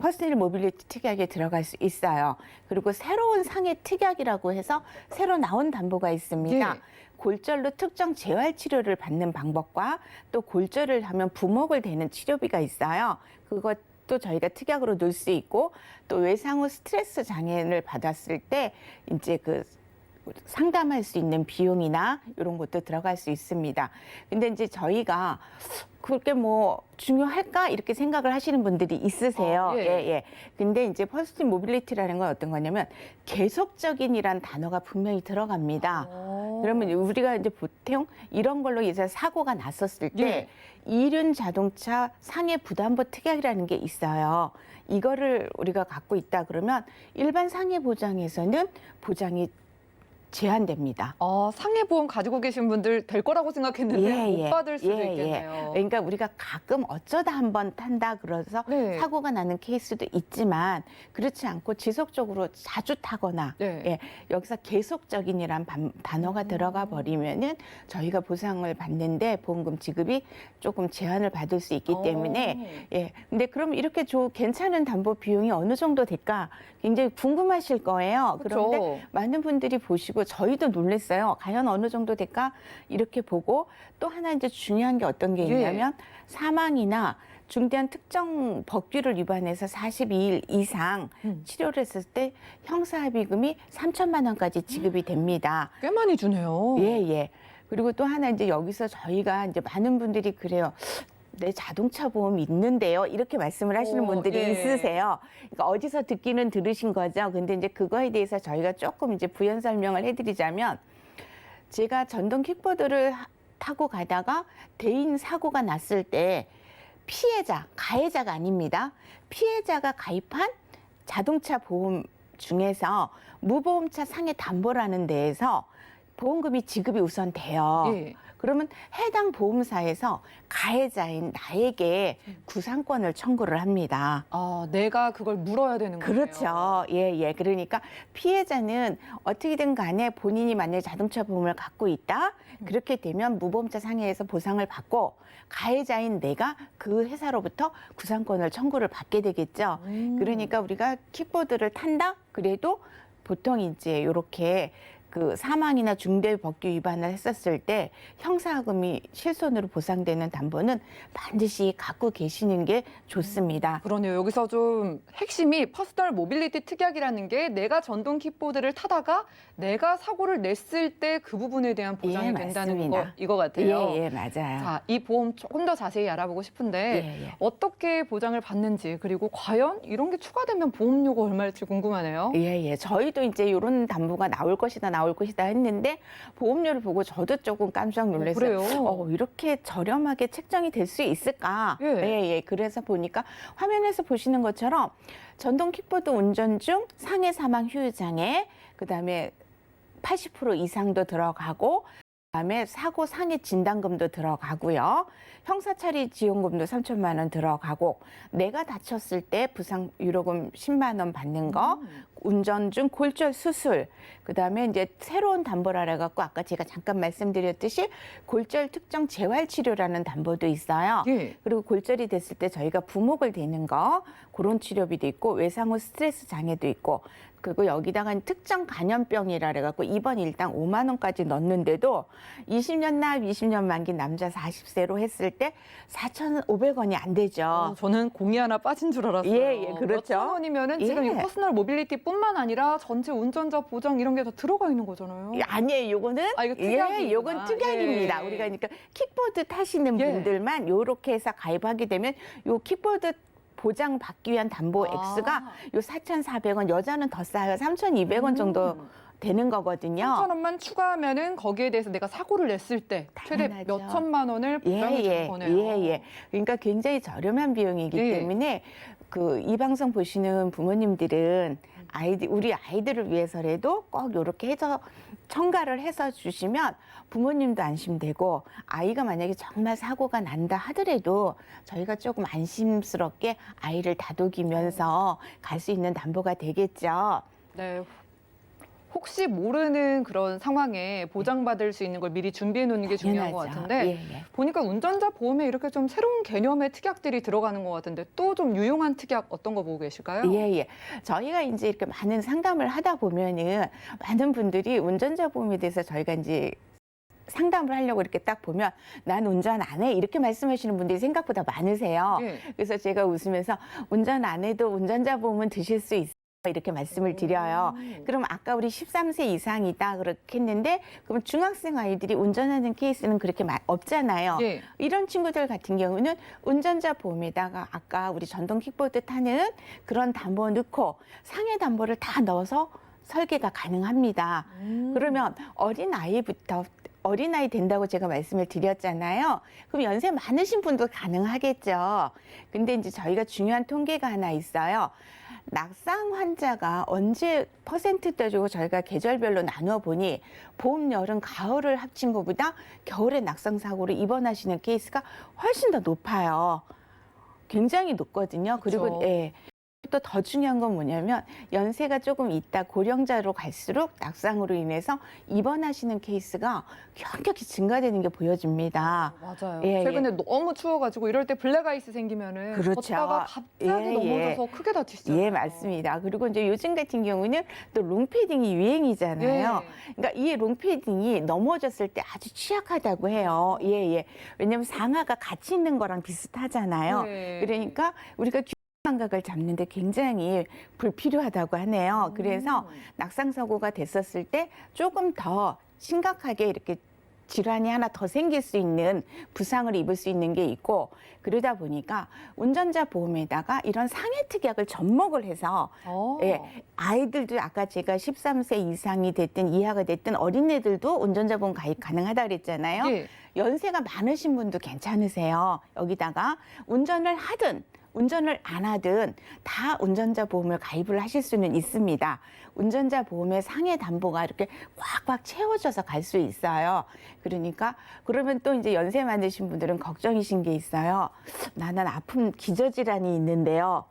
퍼스널 모빌리티 특약에 들어갈 수 있어요. 그리고 새로운 상해 특약이라고 해서 새로 나온 담보가 있습니다. 예. 골절로 특정 재활 치료를 받는 방법과 또 골절을 하면 부목을 되는 치료비가 있어요. 그것도 저희가 특약으로 넣을 수 있고 또 외상 후 스트레스 장애를 받았을 때 이제 그 상담할 수 있는 비용이나 이런 것도 들어갈 수 있습니다. 근데 이제 저희가 그렇게 뭐 중요할까 이렇게 생각을 하시는 분들이 있으세요. 예. 근데 이제 퍼스널 모빌리티라는 건 어떤 거냐면 계속적인이란 단어가 분명히 들어갑니다. 그러면 우리가 이제 보통 이런 걸로 이제 사고가 났었을 때 예. 이륜 자동차 상해 부담보 특약이라는 게 있어요. 이거를 우리가 갖고 있다 그러면 일반 상해 보장에서는 보장이 제한됩니다. 상해 보험 가지고 계신 분들 될 거라고 생각했는데 못 받을 수도 있겠네요. 그러니까 우리가 가끔 어쩌다 한번 탄다 그래서 네. 사고가 나는 케이스도 있지만 그렇지 않고 지속적으로 자주 타거나 네. 예, 여기서 계속적인이란 단어가 들어가 버리면은 저희가 보상을 받는데 보험금 지급이 조금 제한을 받을 수 있기 때문에 예. 근데 그럼 이렇게 괜찮은 담보 비용이 어느 정도 될까 굉장히 궁금하실 거예요. 그렇죠. 그런데 많은 분들이 보시고 저희도 놀랐어요. 과연 어느 정도 될까 이렇게 보고 또 하나 이제 중요한 게 어떤 게 있냐면 사망이나 중대한 특정 법규를 위반해서 42일 이상 치료를 했을 때 형사합의금이 3천만 원까지 지급이 됩니다. 꽤 많이 주네요. 예. 그리고 또 하나 이제 여기서 저희가 이제 많은 분들이 그래요. 내 자동차 보험이 있는데요. 이렇게 말씀을 하시는 분들이 있으세요. 그러니까 어디서 듣기는 들으신 거죠. 근데 이제 그거에 대해서 저희가 조금 이제 부연 설명을 해드리자면 제가 전동 킥보드를 타고 가다가 대인 사고가 났을 때 피해자, 가해자가 아닙니다. 피해자가 가입한 자동차 보험 중에서 무보험차 상해 담보라는 데에서 보험금이 지급이 우선 돼요. 예. 그러면 해당 보험사에서 가해자인 나에게 구상권을 청구를 합니다. 내가 그걸 물어야 되는 거예요. 그렇죠. 예. 그러니까 피해자는 어떻게든 간에 본인이 만약에 자동차 보험을 갖고 있다. 그렇게 되면 무보험차 상해에서 보상을 받고 가해자인 내가 그 회사로부터 구상권을 청구를 받게 되겠죠. 그러니까 우리가 킥보드를 탄다? 그래도 보통 이제 이렇게 그 사망이나 중대 법규 위반을 했었을 때 형사금이 실손으로 보상되는 담보는 반드시 갖고 계시는 게 좋습니다. 그러네요. 여기서 좀 핵심이 퍼스널 모빌리티 특약이라는 게 내가 전동 킥보드를 타다가 내가 사고를 냈을 때 그 부분에 대한 보장이 된다는 맞습니다. 이거 같아요. 예, 맞아요. 자, 이 보험 조금 더 자세히 알아보고 싶은데 예. 어떻게 보장을 받는지 그리고 과연 이런 게 추가되면 보험료가 얼마일지 궁금하네요. 예. 저희도 이제 이런 담보가 나올 것이다 했는데 보험료를 보고 저도 조금 깜짝 놀랐어요. 그래요? 이렇게 저렴하게 책정이 될 수 있을까? 예. 그래서 보니까 화면에서 보시는 것처럼 전동 킥보드 운전 중 상해 사망 후유장애, 그다음에 80% 이상도 들어가고 그다음에 사고 상해 진단금도 들어가고요. 형사처리 지원금도 3천만 원 들어가고 내가 다쳤을 때 부상 유로금 10만 원 받는 거, 운전 중 골절 수술, 그다음에 이제 새로운 담보라 해갖고 아까 제가 잠깐 말씀드렸듯이 골절 특정 재활 치료라는 담보도 있어요. 예. 그리고 골절이 됐을 때 저희가 부목을 대는 거 그런 치료비도 있고 외상 후 스트레스 장애도 있고 그리고 여기다가 특정 간염병이라 그래갖고 입원 일당 5만 원까지 넣는데도 20년 납 20년 만기 남자 40세로 했을 때 4,500원이 안 되죠. 저는 공이 하나 빠진 줄 알았어요. 예, 그렇죠. 몇천 원이면은 지금 이 퍼스널 모빌리티뿐만 아니라 전체 운전자 보장 이런 게 다 들어가 있는 거잖아요. 아니에요. 요거는 이거 특약이구나. 요건 특약입니다. 예. 우리가 그러니까 킥보드 타시는 분들만 요렇게 해서 가입하게 되면 요 킥보드 보장 받기 위한 담보 액수가 요 4,400원, 여자는 더 싸요. 3,200원 정도 되는 거거든요. 3,000원만 추가하면은 거기에 대해서 내가 사고를 냈을 때 최대 당연하죠. 몇 천만 원을 보장해 주는 거네요. 예. 그러니까 굉장히 저렴한 비용이기 때문에 이 방송 보시는 부모님들은 우리 아이들을 위해서라도 꼭 이렇게 해서 첨가를 해서 주시면 부모님도 안심되고 아이가 만약에 정말 사고가 난다 하더라도 저희가 조금 안심스럽게 아이를 다독이면서 갈 수 있는 담보가 되겠죠. 네. 혹시 모르는 그런 상황에 보장받을 수 있는 걸 미리 준비해 놓는 게 중요한 것 당연하죠. 같은데 예. 보니까 운전자 보험에 이렇게 좀 새로운 개념의 특약들이 들어가는 것 같은데 또 좀 유용한 특약 어떤 거 보고 계실까요? 예. 저희가 이제 이렇게 많은 상담을 하다 보면은 많은 분들이 운전자 보험에 대해서 저희가 이제 상담을 하려고 이렇게 딱 보면 난 운전 안 해 이렇게 말씀하시는 분들이 생각보다 많으세요. 예. 그래서 제가 웃으면서 운전 안 해도 운전자 보험은 드실 수 있어요. 이렇게 말씀을 드려요. 그럼 아까 우리 13세 이상이다 그렇게 했는데 그럼 중학생 아이들이 운전하는 케이스는 그렇게 없잖아요. 예. 이런 친구들 같은 경우는 운전자 보험에다가 아까 우리 전동 킥보드 타는 그런 담보 넣고 상해 담보를 다 넣어서 설계가 가능합니다. 그러면 어린아이 된다고 제가 말씀을 드렸잖아요. 그럼 연세 많으신 분도 가능하겠죠. 근데 이제 저희가 중요한 통계가 하나 있어요. 낙상 환자가 언제 퍼센트 따지고 저희가 계절별로 나누어 보니 봄, 여름, 가을을 합친 것보다 겨울에 낙상 사고로 입원하시는 케이스가 훨씬 더 높아요. 굉장히 높거든요. 그리고 그렇죠. 예. 또 더 중요한 건 뭐냐면 연세가 조금 있다 고령자로 갈수록 낙상으로 인해서 입원하시는 케이스가 현격히 증가되는 게 보여집니다. 맞아요. 예, 최근에 너무 추워가지고 이럴 때 블랙아이스 생기면은 그렇죠. 걷다가 갑자기 예, 넘어져서 크게 다치시잖아요. 예, 맞습니다. 그리고 이제 요즘 같은 경우는 또 롱패딩이 유행이잖아요. 예. 그러니까 이 롱패딩이 넘어졌을 때 아주 취약하다고 해요. 예, 예. 왜냐면 상하가 같이 있는 거랑 비슷하잖아요. 예. 그러니까 우리가 감각을 잡는데 굉장히 불필요하다고 하네요. 그래서 낙상 사고가 됐었을 때 조금 더 심각하게 이렇게 질환이 하나 더 생길 수 있는 부상을 입을 수 있는 게 있고 그러다 보니까 운전자 보험에다가 이런 상해 특약을 접목을 해서 예, 아이들도 아까 제가 13세 이상이 됐든 이하가 됐든 어린애들도 운전자 보험 가입 가능하다 그랬잖아요. 예. 연세가 많으신 분도 괜찮으세요. 여기다가 운전을 하든 운전을 안 하든 다 운전자 보험을 가입을 하실 수는 있습니다. 운전자 보험의 상해 담보가 이렇게 꽉꽉 채워져서 갈 수 있어요. 그러니까 그러면 또 이제 연세 많으신 분들은 걱정이신 게 있어요. 나는 아픈 기저질환이 있는데요.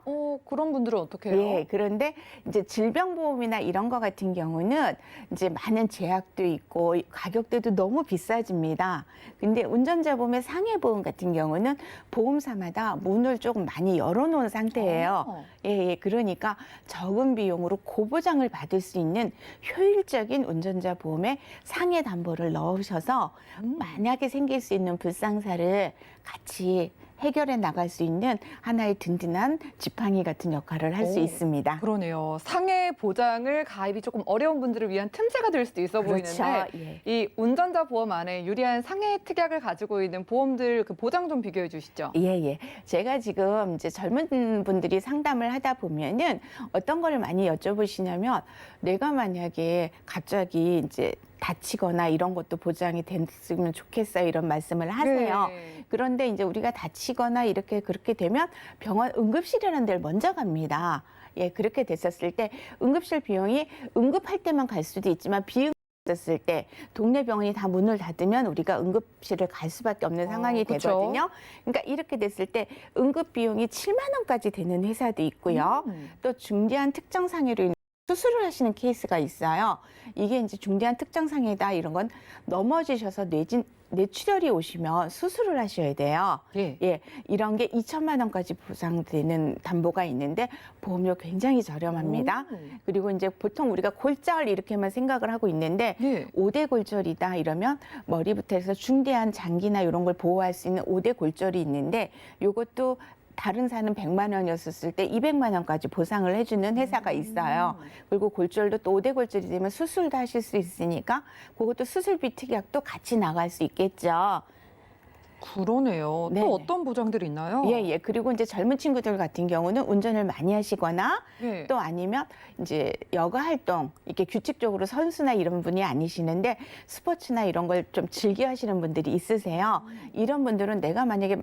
그런 분들은 어떻게 해요? 예, 그런데 이제 질병보험이나 이런 거 같은 경우는 이제 많은 제약도 있고 가격대도 너무 비싸집니다. 근데 운전자 보험의 상해보험 같은 경우는 보험사마다 문을 조금 많이 열어놓은 상태예요. 예, 예, 그러니까 적은 비용으로 고보장을 받을 수 있는 효율적인 운전자 보험에 상해 담보를 넣으셔서 만약에 생길 수 있는 불상사를 같이 해결해 나갈 수 있는 하나의 든든한 지팡이 같은 역할을 할 수 있습니다. 그러네요. 상해 보장을 가입이 조금 어려운 분들을 위한 틈새가 될 수도 있어 그렇죠. 보이는데 예. 이 운전자 보험 안에 유리한 상해 특약을 가지고 있는 보험들 그 보장 좀 비교해 주시죠. 예, 예. 제가 지금 이제 젊은 분들이 상담을 하다 보면은 어떤 걸 많이 여쭤보시냐면 내가 만약에 갑자기 이제 다치거나 이런 것도 보장이 됐으면 좋겠어요. 이런 말씀을 하세요. 네. 그런데 이제 우리가 다치거나 이렇게 그렇게 되면 병원 응급실이라는 데를 먼저 갑니다. 예, 그렇게 됐었을 때 응급실 비용이 응급할 때만 갈 수도 있지만 비응급했을 때 동네 병원이 다 문을 닫으면 우리가 응급실을 갈 수밖에 없는 상황이 그쵸. 되거든요. 그러니까 이렇게 됐을 때 응급 비용이 7만 원까지 되는 회사도 있고요. 또 중대한 특정 상해로 인해 수술을 하시는 케이스가 있어요. 이게 이제 중대한 특정 상해다 이런 건 넘어지셔서 뇌출혈이 오시면 수술을 하셔야 돼요. 예. 예, 이런 게 2천만 원까지 보상되는 담보가 있는데 보험료 굉장히 저렴합니다. 그리고 이제 보통 우리가 골절 이렇게만 생각을 하고 있는데 예. 5대 골절이다 이러면 머리부터 해서 중대한 장기나 이런 걸 보호할 수 있는 5대 골절이 있는데 요것도 다른 사는 100만 원이었을 때 200만 원까지 보상을 해주는 회사가 있어요. 그리고 골절도 또 5대 골절이 되면 수술도 하실 수 있으니까 그것도 수술비 특약도 같이 나갈 수 있겠죠. 그러네요. 네네. 또 어떤 보장들이 있나요? 예, 예. 그리고 이제 젊은 친구들 같은 경우는 운전을 많이 하시거나 예. 또 아니면 이제 여가 활동, 이렇게 규칙적으로 선수나 이런 분이 아니시는데 스포츠나 이런 걸 좀 즐겨 하시는 분들이 있으세요. 이런 분들은 내가 만약에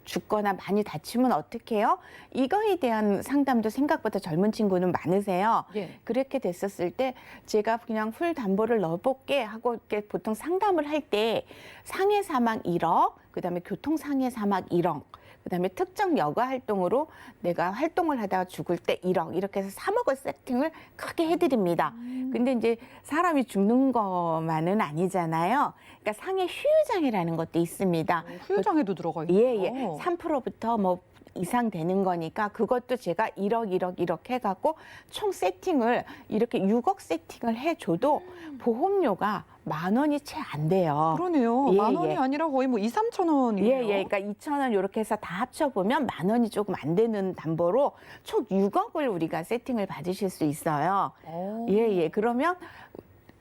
죽거나 많이 다치면 어떻게 해요? 이거에 대한 상담도 생각보다 젊은 친구는 많으세요. 예. 그렇게 됐었을 때 제가 그냥 풀 담보를 넣어볼게 하고 이렇게 보통 상담을 할 때 상해 사망 1억, 그다음에 교통 상해 사망 1억, 그다음에 특정 여가 활동으로 내가 활동을 하다가 죽을 때 1억 이렇게 해서 3억을 세팅을 크게 해드립니다. 근데 이제 사람이 죽는 것만은 아니잖아요. 그러니까 상해 후유장애라는 것도 있습니다. 후유장애도 들어가 있어요. 예, 예. 3%부터 뭐 이상 되는 거니까 그것도 제가 1억 해갖고 총 세팅을 이렇게 6억 세팅을 해줘도 보험료가 10,000원이 채 안 돼요. 그러네요. 예, 10,000원이 예. 아니라 거의 뭐 2, 3,000원이네요. 예, 예. 그러니까 2,000원 이렇게 해서 다 합쳐보면 10,000원이 조금 안 되는 담보로 총 6억을 우리가 세팅을 받으실 수 있어요. 예, 예. 그러면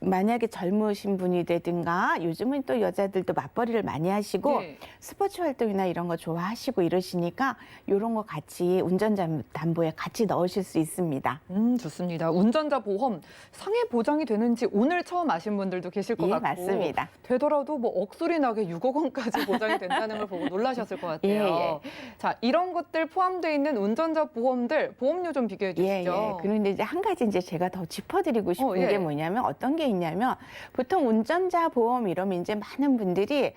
만약에 젊으신 분이라든가 요즘은 또 여자들도 맞벌이를 많이 하시고 네. 스포츠 활동이나 이런 거 좋아하시고 이러시니까 이런 거 같이 운전자 담보에 같이 넣으실 수 있습니다. 좋습니다. 운전자 보험 상해 보장이 되는지 오늘 처음 아신 분들도 계실 것 예, 같고 맞습니다. 되더라도 뭐 억소리 나게 6억 원까지 보장이 된다는 걸 보고 놀라셨을 것 같아요. 예, 자, 이런 것들 포함되어 있는 운전자 보험들 보험료 좀 비교해 주시죠. 그런데 이제 한 가지 이제 제가 더 짚어드리고 싶은 예. 게 뭐냐면 어떤 게 있냐면 보통 운전자 보험 이러면 이제 많은 분들이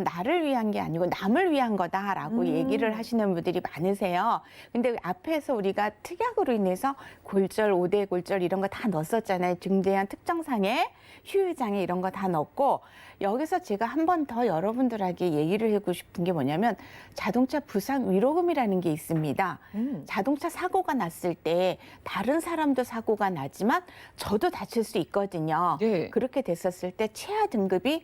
나를 위한 게 아니고 남을 위한 거다라고 얘기를 하시는 분들이 많으세요. 근데 앞에서 우리가 특약으로 인해서 골절, 5대 골절 이런 거 다 넣었었잖아요. 중대한 특정상해, 휴유장애 이런 거 다 넣었고 여기서 제가 한 번 더 여러분들에게 얘기를 하고 싶은 게 뭐냐면 자동차 부상 위로금이라는 게 있습니다. 자동차 사고가 났을 때 다른 사람도 사고가 나지만 저도 다칠 수 있거든요. 네. 그렇게 됐었을 때 최하 등급이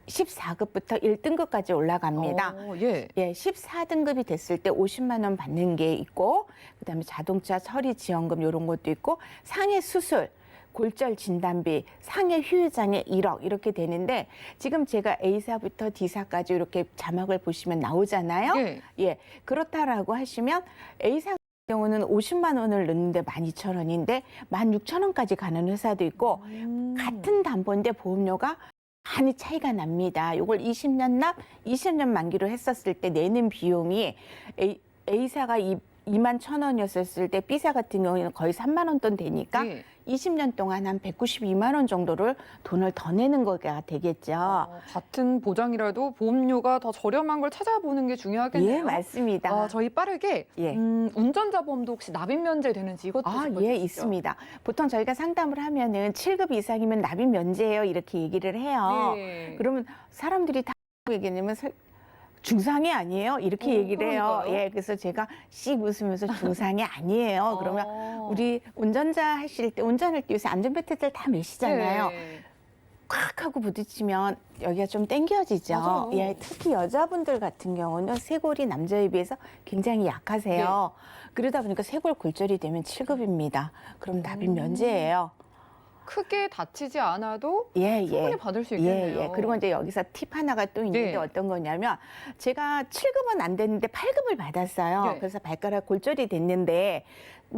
14급부터 1등급까지 올라갑니다. 예. 14등급이 됐을 때 50만 원 받는 게 있고 그다음에 자동차 처리 지원금 이런 것도 있고 상해 수술 골절 진단비, 상해 휴유장애 1억 이렇게 되는데 지금 제가 A사부터 D사까지 이렇게 자막을 보시면 나오잖아요. 예. 그렇다라고 하시면 A사 같은 경우는 50만 원을 넣는데 12,000원인데 16,000원까지 가는 회사도 있고 같은 담보인데 보험료가 많이 차이가 납니다. 이걸 20년 납, 20년 만기로 했었을 때 내는 비용이 A사가 21,000원이었을 때 B사 같은 경우에는 거의 3만 원 돈 되니까 20년 동안 한 192만 원 정도를 돈을 더 내는 거가 되겠죠. 같은 보장이라도 보험료가 더 저렴한 걸 찾아보는 게 중요하겠네요. 예, 맞습니다. 저희 빠르게 예. 운전자 보험도 혹시 납입 면제 되는지 이것도 짚어주시죠. 예, 있습니다. 보통 저희가 상담을 하면은 7급 이상이면 납입 면제예요. 이렇게 얘기를 해요. 예. 그러면 사람들이 다 얘기하면 중상해 아니에요? 이렇게 얘기를 해요. 그러니까요. 그래서 제가 씩 웃으면서 중상해 아니에요. 그러면 우리 운전자 하실 때 운전할 때 요새 안전벨트들 다 매시잖아요. 예. 콱 하고 부딪히면 여기가 좀 당겨지죠. 맞아요. 특히 여자분들 같은 경우는 쇄골이 남자에 비해서 굉장히 약하세요. 그러다 보니까 쇄골 골절이 되면 7급입니다. 그럼 납입 면제예요. 크게 다치지 않아도 예. 충분히 받을 수 있겠네요. 그리고 이제 여기서 팁 하나가 또 있는데 네. 어떤 거냐면 제가 7급은 안 됐는데 8급을 받았어요. 네. 그래서 발가락 골절이 됐는데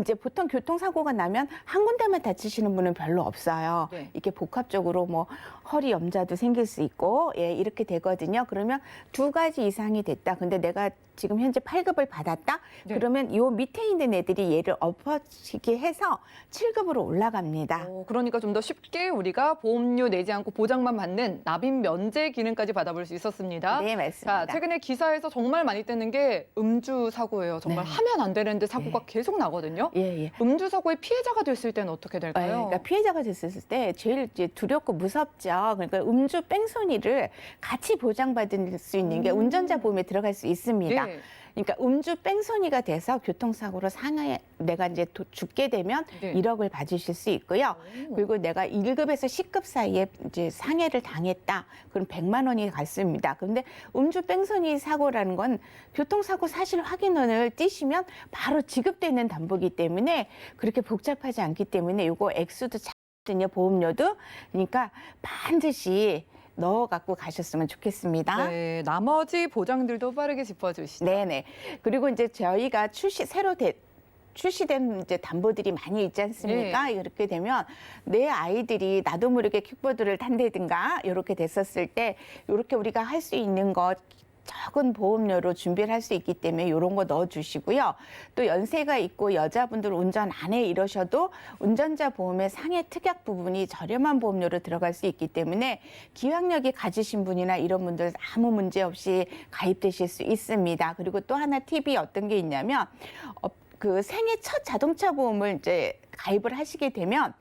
이제 보통 교통사고가 나면 한 군데만 다치시는 분은 별로 없어요. 네. 이게 복합적으로 뭐 허리 염좌도 생길 수 있고 이렇게 되거든요. 그러면 2가지 이상이 됐다. 근데 내가 지금 현재 8급을 받았다. 네. 그러면 요 밑에 있는 애들이 얘를 엎어지게 해서 7급으로 올라갑니다. 그러니까 좀 더 쉽게 우리가 보험료 내지 않고 보장만 받는 납입 면제 기능까지 받아볼 수 있었습니다. 네, 맞습니다. 자, 최근에 기사에서 정말 많이 뜨는 게 음주 사고예요. 정말 네. 하면 안 되는데 사고가 계속 나거든요. 예. 음주 사고의 피해자가 됐을 때는 어떻게 될까요? 그러니까 피해자가 됐을 때 제일 이제 두렵고 무섭죠. 그러니까 음주 뺑소니를 같이 보장받을 수 있는 게 운전자 보험에 들어갈 수 있습니다. 예. 그러니까 음주 뺑소니가 돼서 교통사고로 상해 내가 이제 죽게 되면 네. 1억을 받으실 수 있고요. 그리고 내가 1급에서 10급 사이에 이제 상해를 당했다. 그럼 100만 원이 갔습니다. 그런데 음주 뺑소니 사고라는 건 교통사고 사실 확인원을 띄시면 바로 지급되는 담보기 때문에 그렇게 복잡하지 않기 때문에 이거 액수도 작거든요. 보험료도. 그러니까 반드시 넣어 갖고 가셨으면 좋겠습니다. 네, 나머지 보장들도 빠르게 짚어주시죠. 네네. 그리고 이제 저희가 출시된 이제 담보들이 많이 있지 않습니까? 이렇게 되면 내 아이들이 나도 모르게 킥보드를 탄다든가 이렇게 됐었을 때 이렇게 우리가 할 수 있는 것 적은 보험료로 준비를 할 수 있기 때문에 이런 거 넣어주시고요. 또 연세가 있고 여자분들 운전 안 해 이러셔도 운전자 보험의 상해 특약 부분이 저렴한 보험료로 들어갈 수 있기 때문에 기왕력이 가지신 분이나 이런 분들 아무 문제 없이 가입되실 수 있습니다. 그리고 또 하나 팁이 어떤 게 있냐면 그 생애 첫 자동차 보험을 이제 가입을 하시게 되면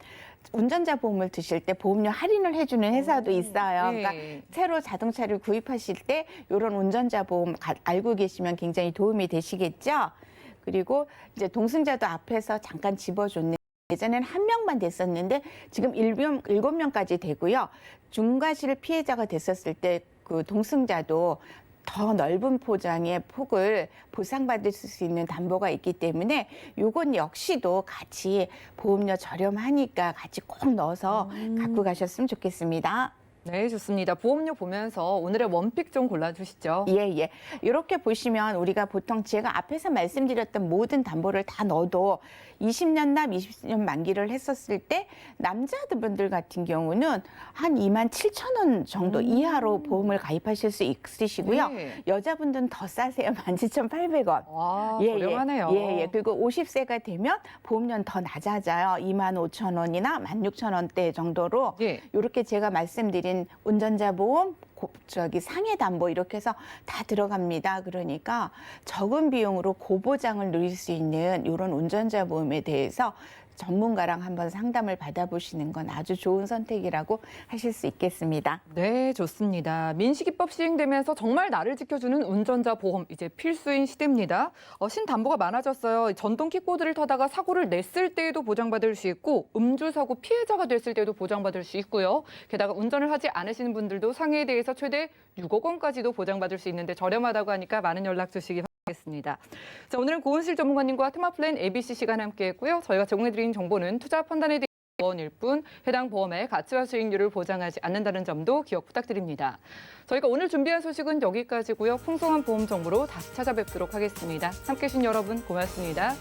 운전자 보험을 드실 때 보험료 할인을 해주는 회사도 있어요. 네. 그러니까 새로 자동차를 구입하실 때 이런 운전자 보험 알고 계시면 굉장히 도움이 되시겠죠. 그리고 이제 동승자도 앞에서 잠깐 집어줬는데 예전엔 1명만 됐었는데 지금 7명까지 되고요. 중과실 피해자가 됐었을 때 그 동승자도 더 넓은 포장의 폭을 보상받을 수 있는 담보가 있기 때문에 요건 역시도 같이 보험료 저렴하니까 같이 꼭 넣어서 갖고 가셨으면 좋겠습니다. 네, 좋습니다. 보험료 보면서 오늘의 원픽 좀 골라주시죠. 예. 이렇게 보시면 우리가 보통 제가 앞에서 말씀드렸던 모든 담보를 다 넣어도 20년 납 20년 만기를 했었을 때 남자분들 같은 경우는 한 27,000원 정도 이하로 보험을 가입하실 수 있으시고요. 네. 여자분들은 더 싸세요. 17,800원. 와, 저렴하네요. 예. 그리고 50세가 되면 보험료는 더 낮아져요. 25,000원이나 16,000원대 정도로 예. 이렇게 제가 말씀드린 운전자 보험, 상해 담보 이렇게 해서 다 들어갑니다. 그러니까 적은 비용으로 고보장을 누릴 수 있는 이런 운전자 보험에 대해서 전문가랑 한번 상담을 받아보시는 건 아주 좋은 선택이라고 하실 수 있겠습니다. 네, 좋습니다. 민식이법 시행되면서 정말 나를 지켜주는 운전자 보험 이제 필수인 시대입니다. 신담보가 많아졌어요. 전동 킥보드를 타다가 사고를 냈을 때에도 보장받을 수 있고 음주 사고 피해자가 됐을 때도 보장받을 수 있고요. 게다가 운전을 하지 않으시는 분들도 상해에 대해서 최대 6억 원까지도 보장받을 수 있는데 저렴하다고 하니까 많은 연락 주시기 바라겠습니다. 자, 오늘은 고은실 전문가님과 테마플랜 ABC 시간 함께했고요. 저희가 제공해드린 정보는 투자 판단에 대한 조언일 뿐 해당 보험의 가치와 수익률을 보장하지 않는다는 점도 기억 부탁드립니다. 저희가 오늘 준비한 소식은 여기까지고요. 풍성한 보험 정보로 다시 찾아뵙도록 하겠습니다. 함께해 주신 여러분 고맙습니다.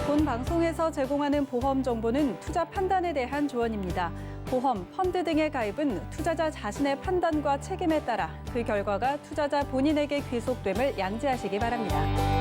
본 방송에서 제공하는 보험 정보는 투자 판단에 대한 조언입니다. 보험, 펀드 등의 가입은 투자자 자신의 판단과 책임에 따라 그 결과가 투자자 본인에게 귀속됨을 양지하시기 바랍니다.